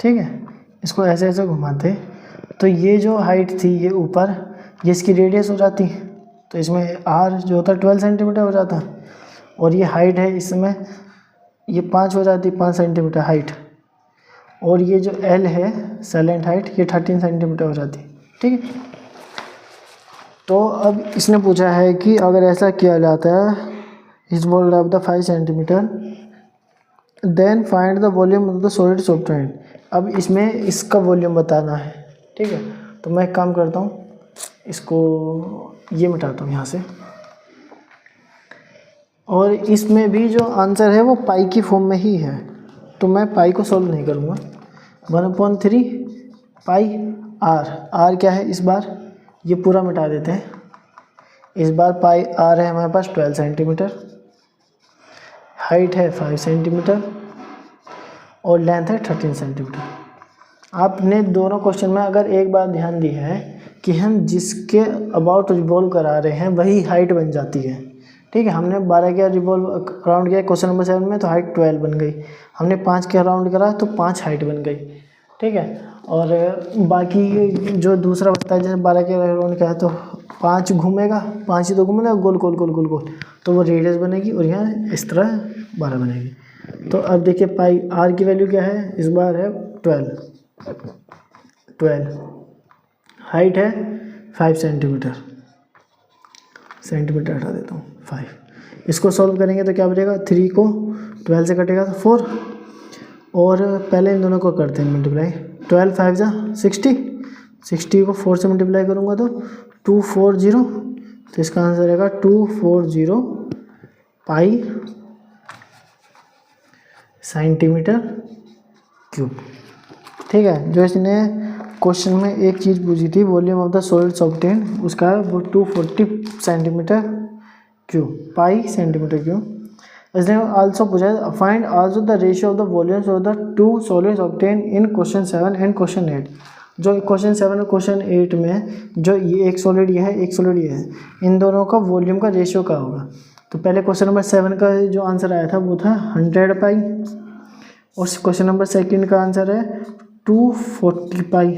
ठीक है। इसको ऐसे ऐसे घुमाते तो ये जो हाइट थी ये ऊपर, ये इसकी रेडियस हो जाती, तो इसमें आर जो होता 12 सेंटीमीटर हो जाता, और ये हाइट है इसमें ये 5 हो जाती, 5 सेंटीमीटर हाइट, और ये जो एल है साइलेंट हाइट ये 13 सेंटीमीटर हो जाती, ठीक है। तो अब इसने पूछा है कि अगर ऐसा किया जाता है, इस volume of the 5 centimetre, then find the volume of the solids obtained. अब इसमें इसका वॉल्यूम बताना है, ठीक है। तो मैं एक काम करता हूँ, इसको ये मिटाता हूँ यहाँ से, और इसमें भी जो आंसर है वो पाई की फॉर्म में ही है, तो मैं पाई को सॉल्व नहीं करूँगा। 1/3 पाई आर क्या है, इस बार ये पूरा मिटा देते हैं, इस बार पाई आर है हमारे पास 12 सेंटीमीटर, हाइट है 5 सेंटीमीटर और लेंथ है 13 सेंटीमीटर। आपने दोनों क्वेश्चन में अगर एक बार ध्यान दी है कि हम जिसके अबाउट रिवॉल्व करा रहे हैं वही हाइट बन जाती है, ठीक है। हमने 12 के रिवॉल्व राउंड किया क्वेश्चन नंबर 7 में तो हाइट 12 बन गई, हमने 5 के राउंड करा तो 5 हाइट बन गई, ठीक है। और बाकी जो दूसरा बचता है, जैसे 12 के राउंड का है तो 5 घूमेगा, 5 ही तो घूमेगा गोल गोल गोल गोल गोल, तो वो रेडियस बनेगी, और यहाँ इस तरह 12 बनेगी। तो अब देखिए पाई आर की वैल्यू क्या है, इस बार है 12, हाइट है 5 सेंटीमीटर, सेंटीमीटर हटा देता हूँ 5। इसको सॉल्व करेंगे तो क्या बचेगा, 3 को 12 से कटेगा तो 4, और पहले इन दोनों को करते हैं मल्टीप्लाई। 12 5 जा 60, 60 को 4 से मल्टीप्लाई करूँगा तो 240, तो इसका आंसर रहेगा 240 पाई सेंटीमीटर क्यूब। ठीक है, जो इसने क्वेश्चन में एक चीज़ पूछी थी, volume of the solids obtained, उसका वो 240 सेंटीमीटर क्यूब, पाई सेंटीमीटर क्यूब। इसने आल्सो पूछा है find also the ratio of the volumes of the two solids obtained in question 7 and question 8। जो क्वेश्चन 7 और क्वेश्चन 8 में जो ये एक सॉलिड ये है, एक सॉलिड ये है, इन दोनों का वॉल्यूम का रेशियो क्या होगा। तो पहले क्वेश्चन नंबर 7 का जो आंसर आया था वो था 100 पाई, और क्वेश्चन नंबर 2 का आंसर है 240 पाई।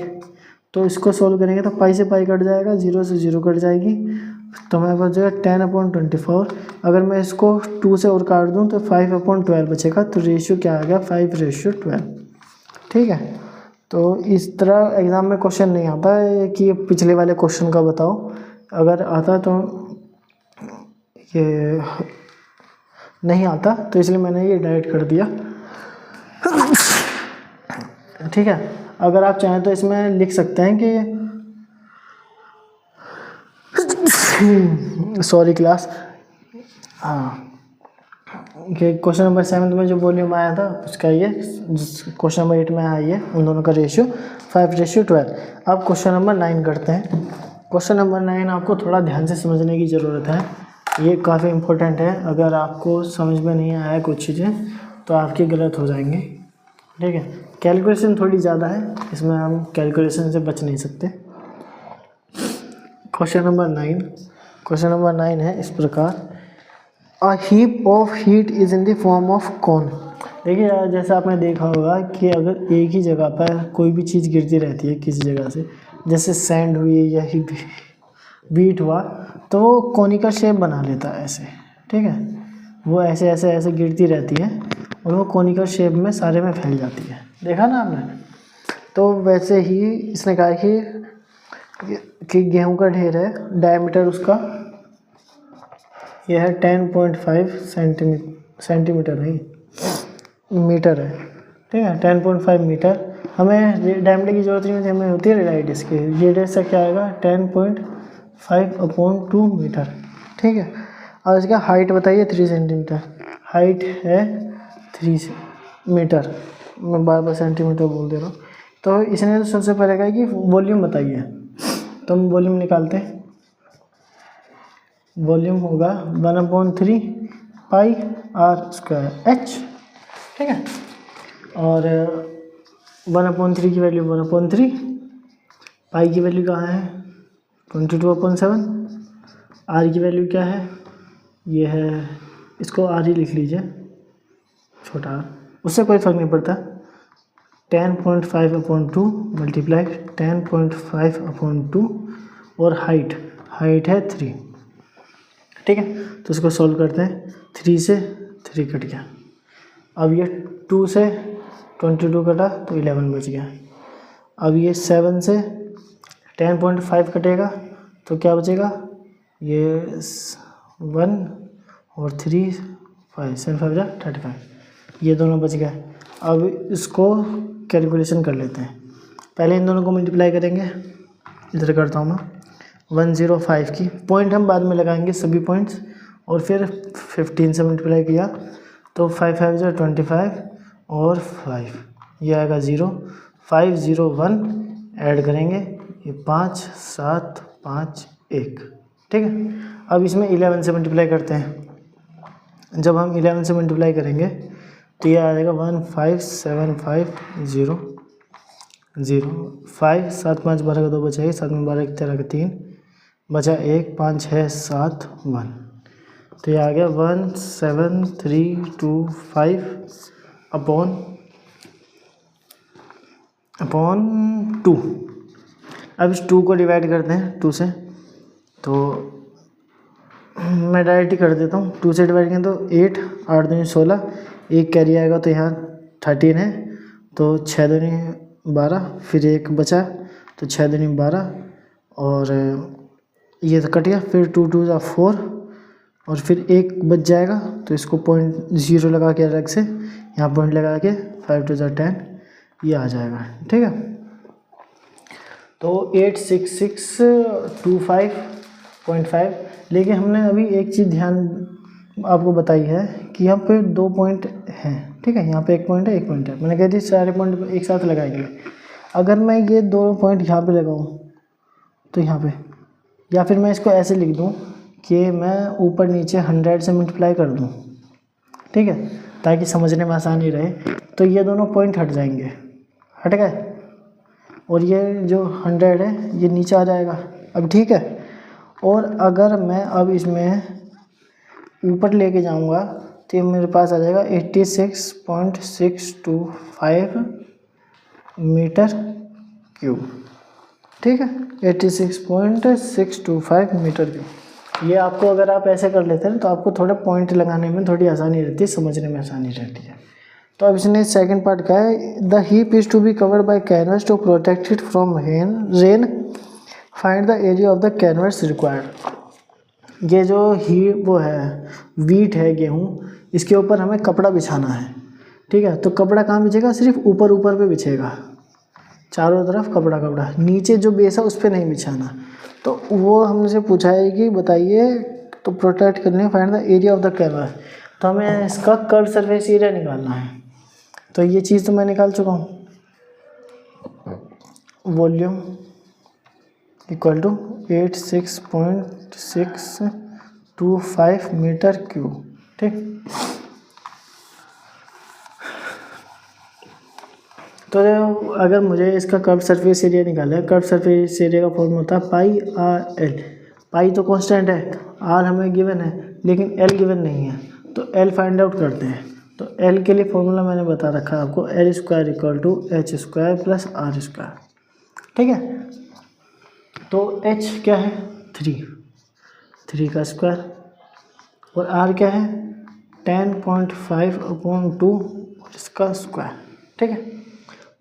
तो इसको सॉल्व करेंगे तो पाई से पाई कट जाएगा, 0 से 0 कट जाएगी, तो हमारे पास जो है 10/24। अगर मैं इसको 2 से और काट दूं तो 5/12 बचेगा। तो रेशियो क्या आ गया, 5:12। ठीक है, तो इस तरह एग्ज़ाम में क्वेश्चन नहीं आता है कि पिछले वाले क्वेश्चन का बताओ, अगर आता तो ये नहीं आता, तो इसलिए मैंने ये डायरेक्ट कर दिया। ठीक है, अगर आप चाहें तो इसमें लिख सकते हैं कि सॉरी क्लास, हाँ, कि क्वेश्चन नंबर 7 में जो वॉल्यूम आया था उसका ये क्वेश्चन नंबर 8 में आया ये, उन दोनों का रेशियो 5:12। अब क्वेश्चन नंबर 9 करते हैं। क्वेश्चन नंबर 9 आपको थोड़ा ध्यान से समझने की ज़रूरत है, ये काफ़ी इम्पोर्टेंट है। अगर आपको समझ में नहीं आया कुछ चीज़ें तो आपकी गलत हो जाएंगी। ठीक है, कैलकुलेशन थोड़ी ज़्यादा है, इसमें हम कैलकुलेशन से बच नहीं सकते। क्वेश्चन नंबर 9 है इस प्रकार, a heap of heat is in the form of cone. देखिए जैसे आपने देखा होगा कि अगर एक ही जगह पर कोई भी चीज़ गिरती रहती है किसी जगह से, जैसे सैंड हुई या बीट हुआ, तो वो कोनिकल शेप बना लेता है ऐसे। ठीक है, वो ऐसे ऐसे ऐसे गिरती रहती है और वो कोनिकल शेप में सारे में फैल जाती है, देखा ना आपने। तो वैसे ही इसने कहा कि गेहूं का ढेर है, डायमीटर उसका यह है 10.5 सेंटीमीटर नहीं मीटर है। ठीक है, 10.5 मीटर। हमें डायमीटर की जरूरत नहीं होती, हमें होती है रेडियस की। रेडियस से क्या आएगा, 10.5/2 मीटर। ठीक है, और इसका हाइट बताइए 3 सेंटीमीटर, हाइट है 3 मीटर, मैं बार सेंटीमीटर बोल दे रहा हूँ। तो इसने तो सबसे पहले कहा कि वॉल्यूम बताइए, तो हम वॉल्यूम निकालते हैं। वॉल्यूम होगा 1/3 पाई r स्क्वायर h। ठीक है, और 1/3 की वैल्यू 1/3, पाई की वैल्यू कहाँ है 22/7, r की वैल्यू क्या है, ये है, इसको r ही लिख लीजिए, छोटा r, उससे कोई फ़र्क नहीं पड़ता। 10.5/2 मल्टीप्लाई 10.5/2, और हाइट है 3। ठीक है, तो इसको सॉल्व करते हैं। 3 से 3 कट गया, अब ये 2 से 22 कटा तो 11 बच गया। अब ये 7 से 10.5 कटेगा तो क्या बचेगा, ये 1 और 3 5 7 5 35, ये दोनों बच गए। अब इसको कैलकुलेशन कर लेते हैं। पहले इन दोनों को मल्टीप्लाई करेंगे, इधर करता हूँ मैं 105 की, पॉइंट हम बाद में लगाएंगे सभी पॉइंट्स, और फिर 15 से मल्टीप्लाई किया तो 5 5 25 और 5, ये आएगा 0, 501 ऐड करेंगे, ये 5 7 5 1। ठीक है, अब इसमें 11 से मल्टीप्लाई करते हैं। जब हम 11 से मल्टीप्लाई करेंगे तो ये आ जाएगा 15750 5 7 5 12 का 2 बचा है, 7 में 12 13 का 3 बचा 1 5 6 7 1, तो ये आ गया 17325 अपॉन 2। अब इस 2 को डिवाइड करते हैं 2 से, तो मैं डायरेक्ट ही कर देता हूँ। 2 से डिवाइड करें तो 8 8 दूनी 16, एक कैरी आएगा तो यहाँ 13 है, तो 6 दूनी 12, फिर एक बचा तो 6 दूनी 12, और ये तो कट गया, फिर 2 2 ज़ा 4 और फिर 1 बच जाएगा, तो इसको 0.0 लगा के अलग से यहाँ पॉइंट लगा के 5 2 ज़ा 10 ये आ जाएगा। ठीक है, तो 86625.5। लेकिन हमने अभी एक चीज़ ध्यान आपको बताई है कि यहाँ पे 2 पॉइंट हैं। ठीक है, यहाँ पे 1 पॉइंट है, 1 पॉइंट है, मैंने कह दी सारे पॉइंट एक साथ लगाएंगे। अगर मैं ये 2 पॉइंट यहाँ पे लगाऊँ तो यहाँ पे, या फिर मैं इसको ऐसे लिख दूँ कि मैं ऊपर नीचे 100 से मल्टीप्लाई कर दूँ। ठीक है, ताकि समझने में आसानी रहे। तो ये दोनों पॉइंट हट जाएंगे, हट गए, और ये जो 100 है ये नीचे आ जाएगा। अब ठीक है, और अगर मैं अब इसमें ऊपर लेके जाऊंगा तो ये मेरे पास आ जाएगा 86.625 मीटर क्यूब। ठीक है, 86.625 मीटर क्यूब। ये आपको अगर आप ऐसे कर लेते हैं तो आपको थोड़ा पॉइंट लगाने में थोड़ी आसानी रहती है, समझने में आसानी रहती है। तो अब इसने सेकंड पार्ट का है, the heap is to be covered by canvas to protect it from rain, find the area of the canvas required. ये जो ही वो है वीट है, गेहूँ, इसके ऊपर हमें कपड़ा बिछाना है। ठीक है, तो कपड़ा कहाँ बिछेगा, सिर्फ ऊपर ऊपर पे बिछेगा, चारों तरफ कपड़ा कपड़ा, नीचे जो बेस है उस पर नहीं बिछाना। तो वो हमसे पूछा है कि बताइए, तो प्रोटेक्ट करने find the area of the canvas, तो हमें इसका कर्व सरफेस एरिया निकालना है। तो ये चीज़ तो मैं निकाल चुका हूँ, volume equal to 86.625 metre cube. ठीक, तो अगर मुझे इसका कर्व सरफेस एरिया निकालना है, कर्व सरफेस एरिया का फॉर्मूला होता है पाई आर एल। पाई तो कांस्टेंट है, आर हमें गिवन है, लेकिन एल गिवन नहीं है, तो एल फाइंड आउट करते हैं। तो एल के लिए फॉर्मूला मैंने बता रखा है आपको, L square equal to H square plus R square. ठीक है, तो एच क्या है 3 का स्क्वायर, और आर क्या है 10.5/2 इसका स्क्वायर। ठीक है,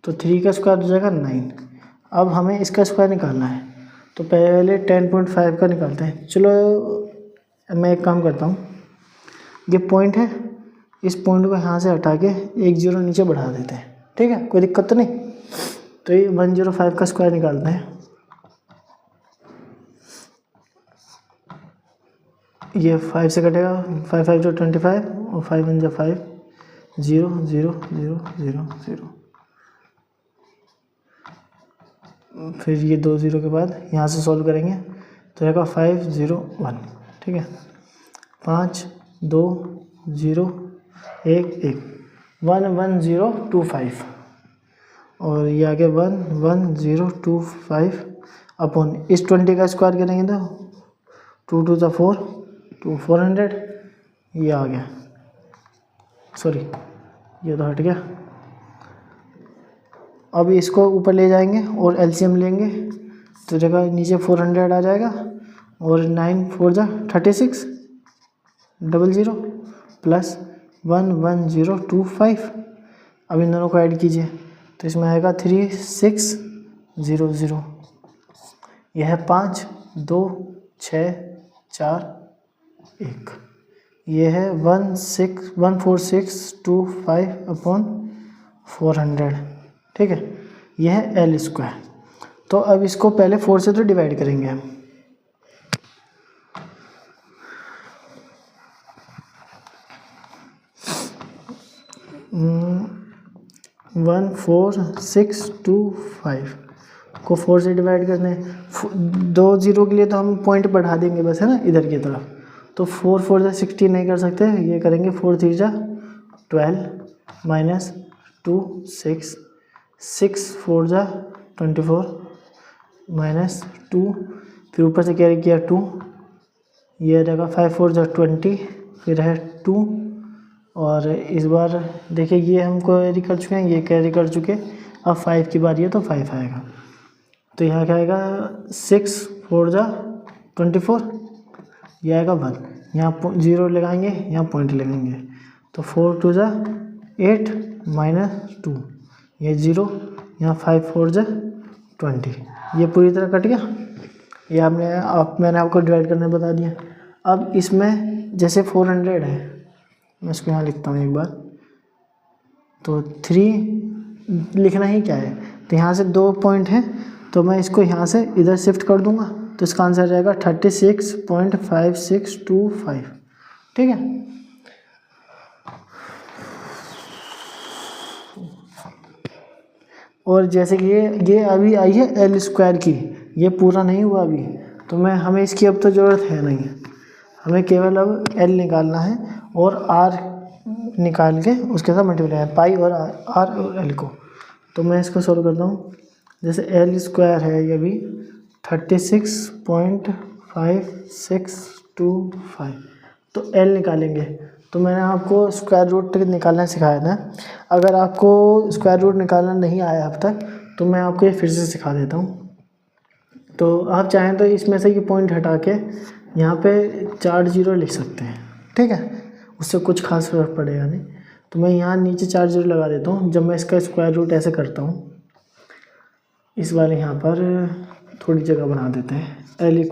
तो 3 का स्क्वायर हो जाएगा 9। अब हमें इसका स्क्वायर निकालना है, तो पहले 10.5 का निकालते हैं। चलो मैं एक काम करता हूँ, ये पॉइंट है, इस पॉइंट को यहाँ से हटा के 1 0 नीचे बढ़ा देते हैं। ठीक है, कोई दिक्कत तो नहीं। तो ये 105 का स्क्वायर निकालते हैं, ये 5 से कटेगा, 5 5 जो 25 और 5 1 जो 5, 0 0 0 0 0, फिर ये 2 0 के बाद यहाँ से सॉल्व करेंगे तो रहेगा 5 0 1। ठीक है, 5 2 0 1 1 1 1 0 2 5, और ये आगे 1 1 0 2 5 अपॉन इस 20 का स्क्वायर करेंगे तो 2 2 ज़ा 4 2 400, ये आ गया, सॉरी ये तो हट गया। अब इसको ऊपर ले जाएंगे और एलसीएम लेंगे तो जगह नीचे 400 आ जाएगा, और 9 4 ज़ा 36 00 प्लस 1 1 0 2 5। अब इन दोनों को ऐड कीजिए तो इसमें आएगा 3 6 0 0, यह है 5 2 6 4 1, ये है 14625 ठीक है, यह है एल स्क्वायर। तो अब इसको पहले 4 से तो डिवाइड करेंगे हम, वन 4625 को 4 से डिवाइड करने, 2 0 के लिए तो हम पॉइंट बढ़ा देंगे बस, है ना, इधर की तरफ। तो 4 4 जा 16 नहीं कर सकते, ये करेंगे 4 3 जा 12 माइनस 2 6 6 4 जा 24 माइनस 2, फिर ऊपर से कैरी किया 2, ये रहेगा 5 4 जा 20, फिर है 2, और इस बार देखिए ये हम कैरी कर चुके हैं, ये कैरी कर चुके, अब 5 की बारी है तो 5 आएगा। तो यहाँ क्या आएगा 6 4 जा 24, ये आएगा 1, यहाँ 0 लगाएंगे, यहाँ पॉइंट लगाएंगे, तो 4 2 जा 8 माइनस 2, ये 0, यहाँ 5 4 जा 20, ये पूरी तरह कट गया। ये मैंने आपको डिवाइड करने बता दिया। अब इसमें जैसे 400 है, मैं इसको यहाँ लिखता हूँ एक बार, तो 3 लिखना ही क्या है, तो यहाँ से 2 पॉइंट है, तो मैं इसको यहाँ से इधर शिफ्ट कर दूँगा, तो इसका आंसर आ जाएगा 36.5625। ठीक है। और जैसे कि ये अभी आई है एल स्क्वायर की, ये पूरा नहीं हुआ अभी, तो हमें इसकी अब तो ज़रूरत है नहीं, हमें केवल अब एल निकालना है और आर निकाल के उसके साथ मल्टीप्लाई है, पाई और आर और एल को। तो मैं इसको सोल्व करता हूँ। जैसे एल स्क्वायर है ये भी 36.5625, तो एल निकालेंगे। तो मैंने आपको स्क्वायर रूट निकालना सिखाया था। अगर आपको स्क्वायर रूट निकालना नहीं आया अब तक, तो मैं आपको ये फिर से सिखा देता हूँ। तो आप चाहें तो इसमें से ये पॉइंट हटा के यहाँ पे 4 0 लिख सकते हैं। ठीक है, उससे कुछ खास फर्क पड़ेगा नहीं। तो मैं यहाँ नीचे 4 0 लगा देता हूँ। जब मैं इसका स्क्वायर रूट ऐसे करता हूँ, इस वाले यहाँ पर थोड़ी जगह बना देते हैं। L =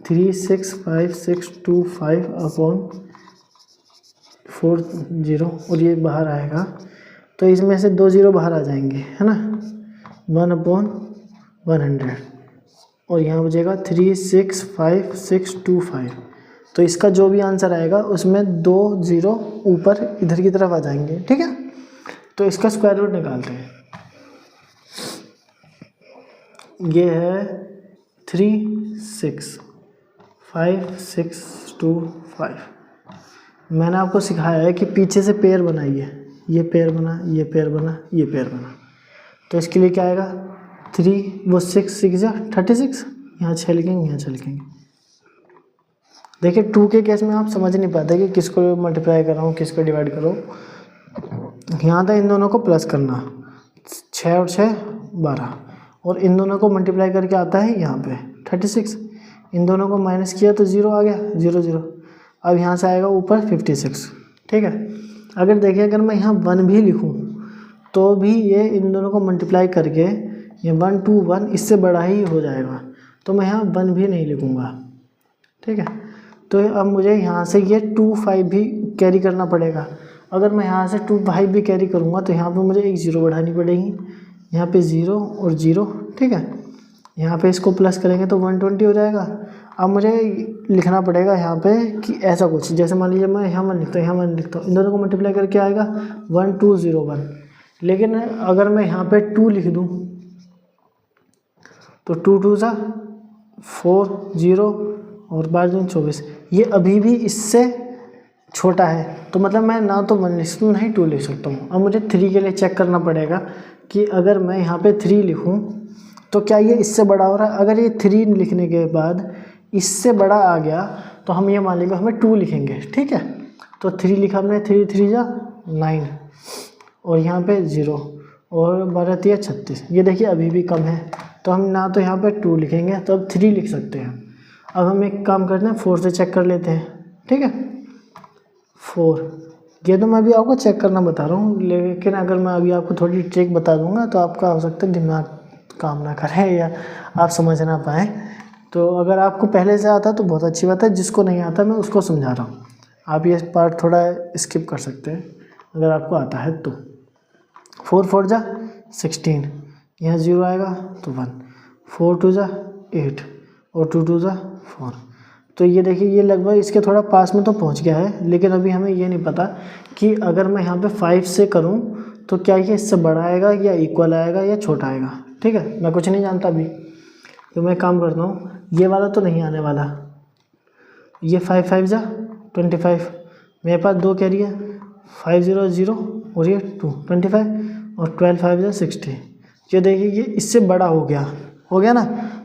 36562/40 और ये बाहर आएगा, तो इसमें से 2 0 बाहर आ जाएंगे, है ना, 1/100 और यहाँ बचेगा 365625। तो इसका जो भी आंसर आएगा उसमें 2 0 ऊपर इधर की तरफ आ जाएंगे। ठीक है, तो इसका स्क्वायर रूट निकालते हैं। ये है 365625। मैंने आपको सिखाया है कि पीछे से पेयर बनाइए, ये पेयर बना, ये पेयर बना, ये पेयर बना। तो इसके लिए क्या आएगा, 6 6 36, यहाँ 6 लिखेंगे, यहाँ 6 लिखेंगे। देखिए 2 के केस में आप समझ नहीं पाते कि किसको मल्टीप्लाई कर रहा हूँ, किसको डिवाइड करो। यहाँ था इन दोनों को प्लस करना, 6 और 6 12, और इन दोनों को मल्टीप्लाई करके आता है यहाँ पे 36। इन दोनों को माइनस किया तो 0 आ गया, 0 0। अब यहाँ से आएगा ऊपर 56। ठीक है, अगर देखिए अगर मैं यहाँ 1 भी लिखूँ तो भी ये इन दोनों को मल्टीप्लाई करके ये 1 2 1 इससे बड़ा ही हो जाएगा, तो मैं यहाँ 1 भी नहीं लिखूँगा। ठीक है, तो अब मुझे यहाँ से ये 2 5 भी कैरी करना पड़ेगा। अगर मैं यहाँ से 2 5 भी कैरी करूँगा तो यहाँ पे मुझे एक 0 बढ़ानी पड़ेगी, यहाँ पे 0 और 0। ठीक है, यहाँ पे इसको प्लस करेंगे तो 120 हो जाएगा। अब मुझे लिखना पड़ेगा यहाँ पे कि ऐसा कुछ, जैसे मान लीजिए मैं यहाँ 1 लिखता हूँ, यहाँ 1 लिखता हूँ, इन दोनों को मल्टीप्लाई करके आएगा 1 2 0 1। लेकिन अगर मैं यहाँ पे 2 लिख दूँ तो 2 2 4 0 और 12 24, ये अभी भी इससे छोटा है। तो मतलब मैं ना तो 1 लिख सकता हूँ, ना ही 2 लिख सकता हूँ। अब मुझे 3 के लिए चेक करना पड़ेगा कि अगर मैं यहाँ पे 3 लिखूँ तो क्या ये इससे बड़ा हो रहा है। अगर ये 3 लिखने के बाद इससे बड़ा आ गया तो हम ये मान लेंगे हमें 2 लिखेंगे। ठीक है, तो 3 लिखा हमने, 3 3 9 और यहाँ पे 0 और 12 3 36। ये देखिए अभी भी कम है, तो हम ना तो यहाँ पे 2 लिखेंगे, तो अब 3 लिख सकते हैं। अब हम एक काम करते हैं, 4 से चेक कर लेते हैं। ठीक है, 4, ये तो मैं अभी आपको चेक करना बता रहा हूँ, लेकिन अगर मैं अभी आपको थोड़ी ट्रिक बता दूंगा तो आपका हो सकता है दिमाग काम ना करे या आप समझ ना पाएँ। तो अगर आपको पहले से आता तो बहुत अच्छी बात है, जिसको नहीं आता मैं उसको समझा रहा हूँ। आप ये पार्ट थोड़ा स्किप कर सकते हैं अगर आपको आता है तो। 4 4 16, यहाँ 0 आएगा तो 1, 4 2 8 और 2 2 4। तो ये देखिए ये लगभग इसके थोड़ा पास में तो पहुंच गया है, लेकिन अभी हमें ये नहीं पता कि अगर मैं यहाँ पे 5 से करूँ तो क्या ये इससे बड़ा आएगा या इक्वल आएगा या छोटा आएगा। ठीक है, मैं कुछ नहीं जानता अभी, तो मैं काम करता हूँ, ये वाला तो नहीं आने वाला। ये 5 5 25, मेरे पास 2 कैरी है, 5 0 0 और ये 2 25 और 12 5 60। ये देखिए ये इससे बड़ा हो गया ना।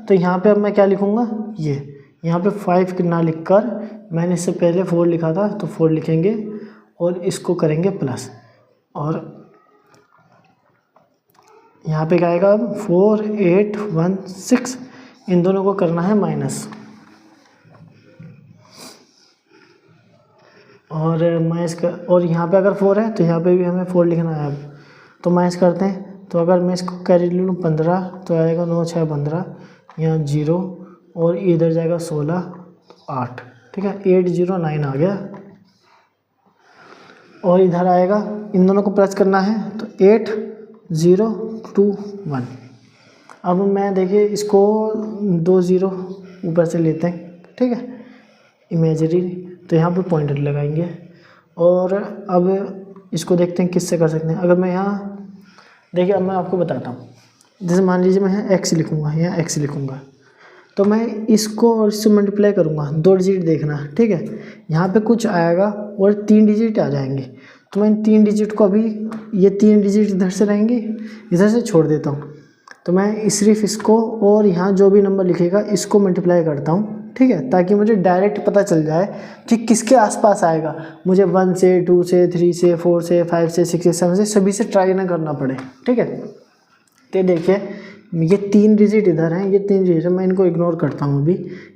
तो यहाँ पे अब मैं क्या लिखूँगा, ये यहाँ पे 5 ना लिख कर मैंने इससे पहले 4 लिखा था तो 4 लिखेंगे और इसको करेंगे प्लस, और यहाँ पे क्या आएगा अब 4 8 1 6, इन दोनों को करना है माइनस, और माइनस का, और यहाँ पे अगर 4 है तो यहाँ पे भी हमें 4 लिखना है। अब तो माइनस करते हैं, तो अगर मैं इसको कैरी ले लूँ 15 तो आएगा 9 6 15, यहाँ 0 और इधर जाएगा 16, 8, ठीक है, 809 आ गया। और इधर आएगा, इन दोनों को प्लस करना है तो 8021। अब मैं देखिए इसको 2 0 ऊपर से लेते हैं, ठीक है, इमेजरी, तो यहाँ पे पॉइंटर लगाएंगे। और अब इसको देखते हैं किससे कर सकते हैं। अगर मैं यहाँ देखिए, अब मैं आपको बताता हूँ, जैसे मान लीजिए मैं यहाँ x लिखूँगा, यहाँ x लिखूँगा, तो मैं इसको और इससे मल्टीप्लाई करूँगा, 2 डिजिट देखना, ठीक है, यहाँ पे कुछ आएगा और 3 डिजिट आ जाएंगे, तो मैं इन 3 डिजिट को अभी, ये 3 डिजिट इधर से रहेंगे, इधर से छोड़ देता हूँ, तो मैं सिर्फ इसको और यहाँ जो भी नंबर लिखेगा इसको मल्टीप्लाई करता हूँ, ठीक है, ताकि मुझे डायरेक्ट पता चल जाए कि किसके आसपास आएगा। मुझे 1 से 2 से 3 से 4 से 5 से 6 से 7 से सभी से ट्राई ना करना पड़े, ठीक है। तो देखिए ये 3 डिजिट इधर हैं, ये 3 डिजिट, मैं इनको इग्नोर करता हूँ अभी।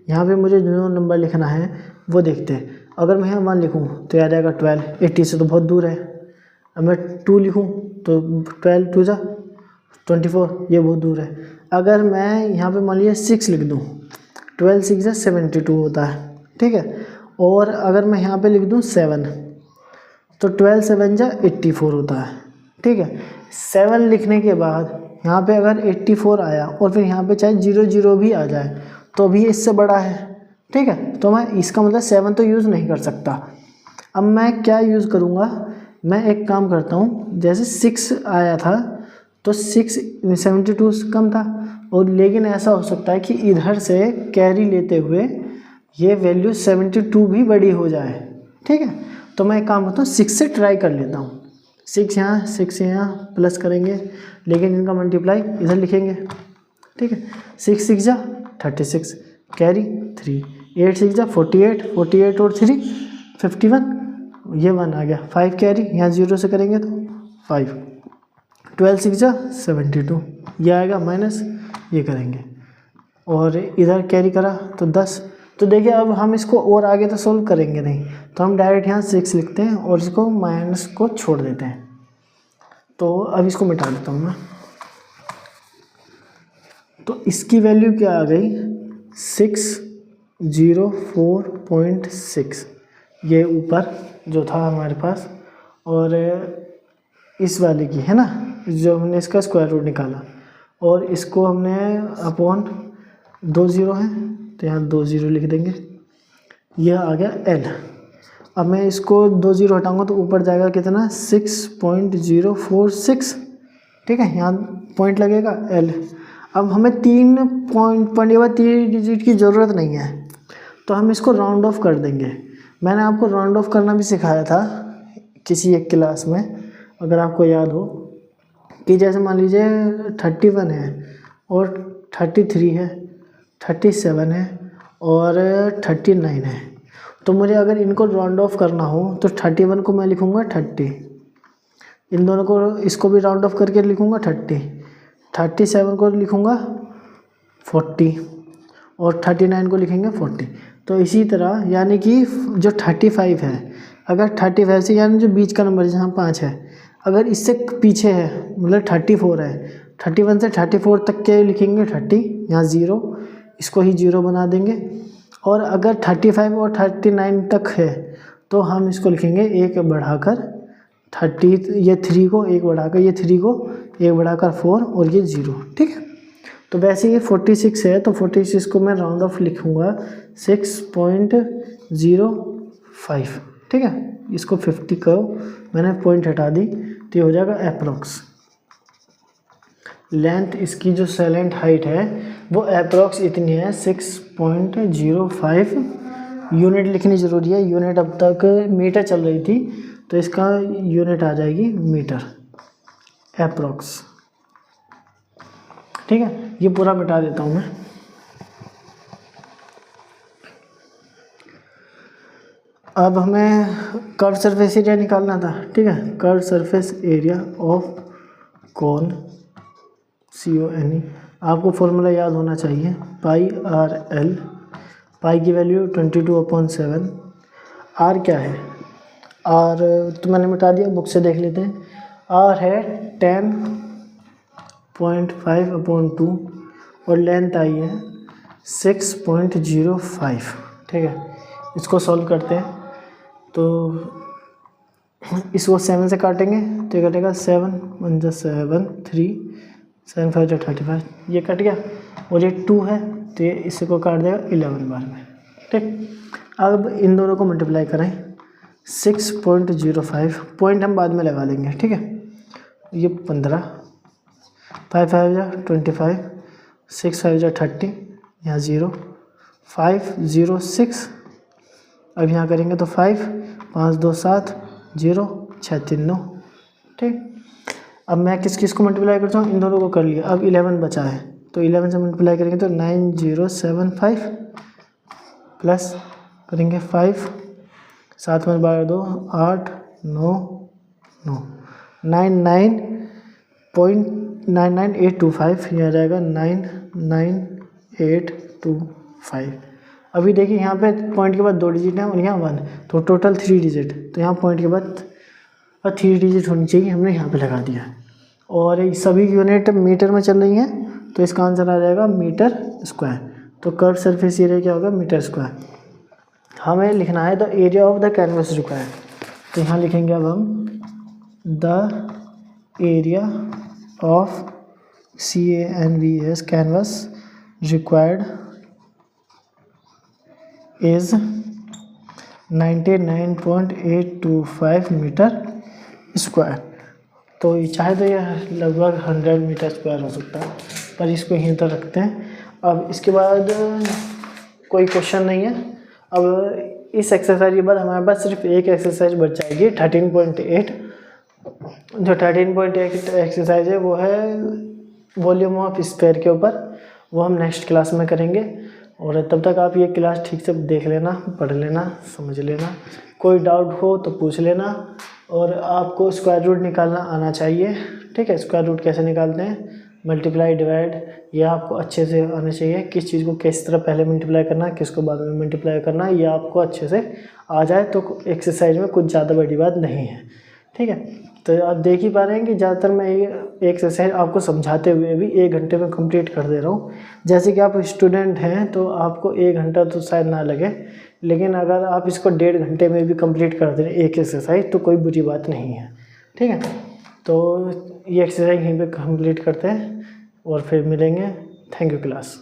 यहाँ पे मुझे जो नंबर लिखना है वो देखते हैं। अगर मैं यहाँ 1 लिखूँ तो याद आएगा 12, 80 से तो बहुत दूर है। अब मैं 2 लिखूँ तो 12 2 जा 24, ये बहुत दूर है। अगर मैं यहाँ पे मान लीजिए 6 लिख दूँ, 12 6 जा 72 होता है, ठीक है। और अगर मैं यहाँ पे लिख दूँ 7, तो 12 7 जा 84 होता है, ठीक है। 7 लिखने के बाद यहाँ पे अगर 84 आया और फिर यहाँ पे चाहे 0 0 भी आ जाए तो भी इससे बड़ा है, ठीक है। तो मैं इसका मतलब 7 तो यूज़ नहीं कर सकता। अब मैं क्या यूज़ करूँगा, मैं एक काम करता हूँ, जैसे 6 आया था तो 6 72 से कम था, और लेकिन ऐसा हो सकता है कि इधर से कैरी लेते हुए ये वैल्यू 72 भी बड़ी हो जाए, ठीक है। तो मैं एक काम करता हूँ, 6 से ट्राई कर लेता हूँ। 6 यहाँ 6 यहाँ प्लस करेंगे, लेकिन इनका मल्टीप्लाई इधर लिखेंगे, ठीक है। 6 6 जा 36, कैरी 3, 8 6 जा 48, 48 और 3 51, ये 1 आ गया, 5 कैरी, यहाँ 0 से करेंगे तो 5, 12 6 जा 72, ये आएगा माइनस, ये करेंगे और इधर कैरी करा तो 10। तो देखिए अब हम इसको और आगे तो सोल्व करेंगे नहीं, तो हम डायरेक्ट यहाँ 6 लिखते हैं और इसको माइनस को छोड़ देते हैं। तो अब इसको मिटा देता हूँ मैं, तो इसकी वैल्यू क्या आ गई, 604.6, ये ऊपर जो था हमारे पास, और इस वाले की है ना, जो हमने इसका स्क्वायर रूट निकाला, और इसको हमने अपॉन 2 0 हैं तो यहाँ 2 0 लिख देंगे, यह आ गया L। अब मैं इसको 2 0 हटाऊंगा तो ऊपर जाएगा कितना, 6.046, ठीक है, यहाँ पॉइंट लगेगा L। अब हमें 3 डिजिट की ज़रूरत नहीं है, तो हम इसको राउंड ऑफ कर देंगे। मैंने आपको राउंड ऑफ करना भी सिखाया था किसी एक क्लास में, अगर आपको याद हो, कि जैसे मान लीजिए 31 है और 33 है, 37 है और 39 है, तो मुझे अगर इनको राउंड ऑफ करना हो तो 31 को मैं लिखूँगा 30, इन दोनों को, इसको भी राउंड ऑफ करके लिखूँगा 30, 37 को लिखूँगा 40 और 39 को लिखेंगे 40। तो इसी तरह यानी कि जो 35 है, अगर 35 से यानी जो बीच का नंबर जहाँ 5 है, अगर इससे पीछे है मतलब 34 है, 31 से 34 तक के लिखेंगे 30, यहाँ 0, इसको ही 0 बना देंगे। और अगर 35 और 39 तक है तो हम इसको लिखेंगे 1 बढ़ाकर 30, ये 3 को 1 बढ़ाकर, ये 3 को 1 बढ़ाकर 4 और ये 0, ठीक है। तो वैसे ये 46 है तो 46 को मैं राउंड ऑफ लिखूँगा 6.05, ठीक है। इसको 50 को मैंने पॉइंट हटा दी तो ये हो जाएगा अप्रॉक्स। लेंथ इसकी जो सैलेंट हाइट है वो अप्रॉक्स इतनी है 6.05। यूनिट लिखनी ज़रूरी है, यूनिट अब तक मीटर चल रही थी तो इसका यूनिट आ जाएगी मीटर अप्रॉक्स, ठीक है। ये पूरा मिटा देता हूँ मैं। अब हमें कर्व सरफेस एरिया निकालना था, ठीक है। Curve surface area of cone CONE, आपको फॉर्मूला याद होना चाहिए, पाई आर एल, पाई की वैल्यू 22/7। आर क्या है, आर तो मैंने मिटा दिया, बुक से देख लेते हैं। आर है 10.5/2 और लेंथ आई है 6.05, ठीक है। इसको सॉल्व करते हैं तो इसको 7 से काटेंगे तो ये कटेगा 7 1 7 3 7 5 35, ये कट गया। और ये 2 है तो ये इसको काट देगा 11 बार में, ठीक। अब इन दोनों को मल्टीप्लाई करें 6.05, पॉइंट हम बाद में लगा लेंगे, ठीक है। ये 15, 5 5 जा 25, 6 5 जा 30, यहाँ 0 5 0 6, अब यहाँ करेंगे तो 5 5 2 7 0 6 3 9, ठीक। अब मैं किस किस को मल्टीप्लाई करता हूँ, इन दोनों को कर लिया। अब 11 बचा है तो 11 से मल्टीप्लाई करेंगे तो 9075 प्लस करेंगे 5 7 में 12 2 8 9 9 99.99825, यह आ जाएगा 99825। अभी देखिए यहाँ पे पॉइंट के बाद 2 डिजिट है और यहाँ 1, तो टोटल 3 डिजिट। तो यहाँ पॉइंट के बाद 3 डिजिट होनी चाहिए, हमने यहाँ पे लगा दिया। और सभी यूनिट मीटर में चल रही हैं तो इसका आंसर आ जाएगा मीटर स्क्वायर। तो कर्व सरफेस एरिया क्या होगा, मीटर स्क्वायर। हमें लिखना है the area of the canvas required, तो यहाँ लिखेंगे अब हम the area of CANVAS canvas required is 99.825 metre square. तो चाहे तो ये लगभग 100 मीटर स्क्वायर हो सकता है, पर इसको यहीं तक रखते हैं। अब इसके बाद कोई क्वेश्चन नहीं है। अब इस एक्सरसाइज के बाद हमारे पास सिर्फ एक एक्सरसाइज बच जाएगी 13.8। जो 13.8 एक्सरसाइज है वो है वॉल्यूम ऑफ स्फीयर के ऊपर, वो हम नेक्स्ट क्लास में करेंगे। और तब तक आप ये क्लास ठीक से देख लेना, पढ़ लेना, समझ लेना। कोई डाउट हो तो पूछ लेना। और आपको स्क्वायर रूट निकालना आना चाहिए, ठीक है। स्क्वायर रूट कैसे निकालते हैं, मल्टीप्लाई डिवाइड, ये आपको अच्छे से आना चाहिए। किस चीज़ को किस तरह पहले मल्टीप्लाई करना, किसको बाद में मल्टीप्लाई करना, ये आपको अच्छे से आ जाए तो एक्सरसाइज में कुछ ज़्यादा बड़ी बात नहीं है, ठीक है। तो आप देख ही पा रहे हैं कि ज़्यादातर मैं ये एक्सरसाइज आपको समझाते हुए भी 1 घंटे में कंप्लीट कर दे रहा हूँ। जैसे कि आप स्टूडेंट हैं तो आपको 1 घंटा तो शायद ना लगे, लेकिन अगर आप इसको 1.5 घंटे में भी कंप्लीट कर दें एक एक्सरसाइज तो कोई बुरी बात नहीं है, ठीक है। तो ये एक्सरसाइज यहीं पे कंप्लीट करते हैं और फिर मिलेंगे। Thank you class.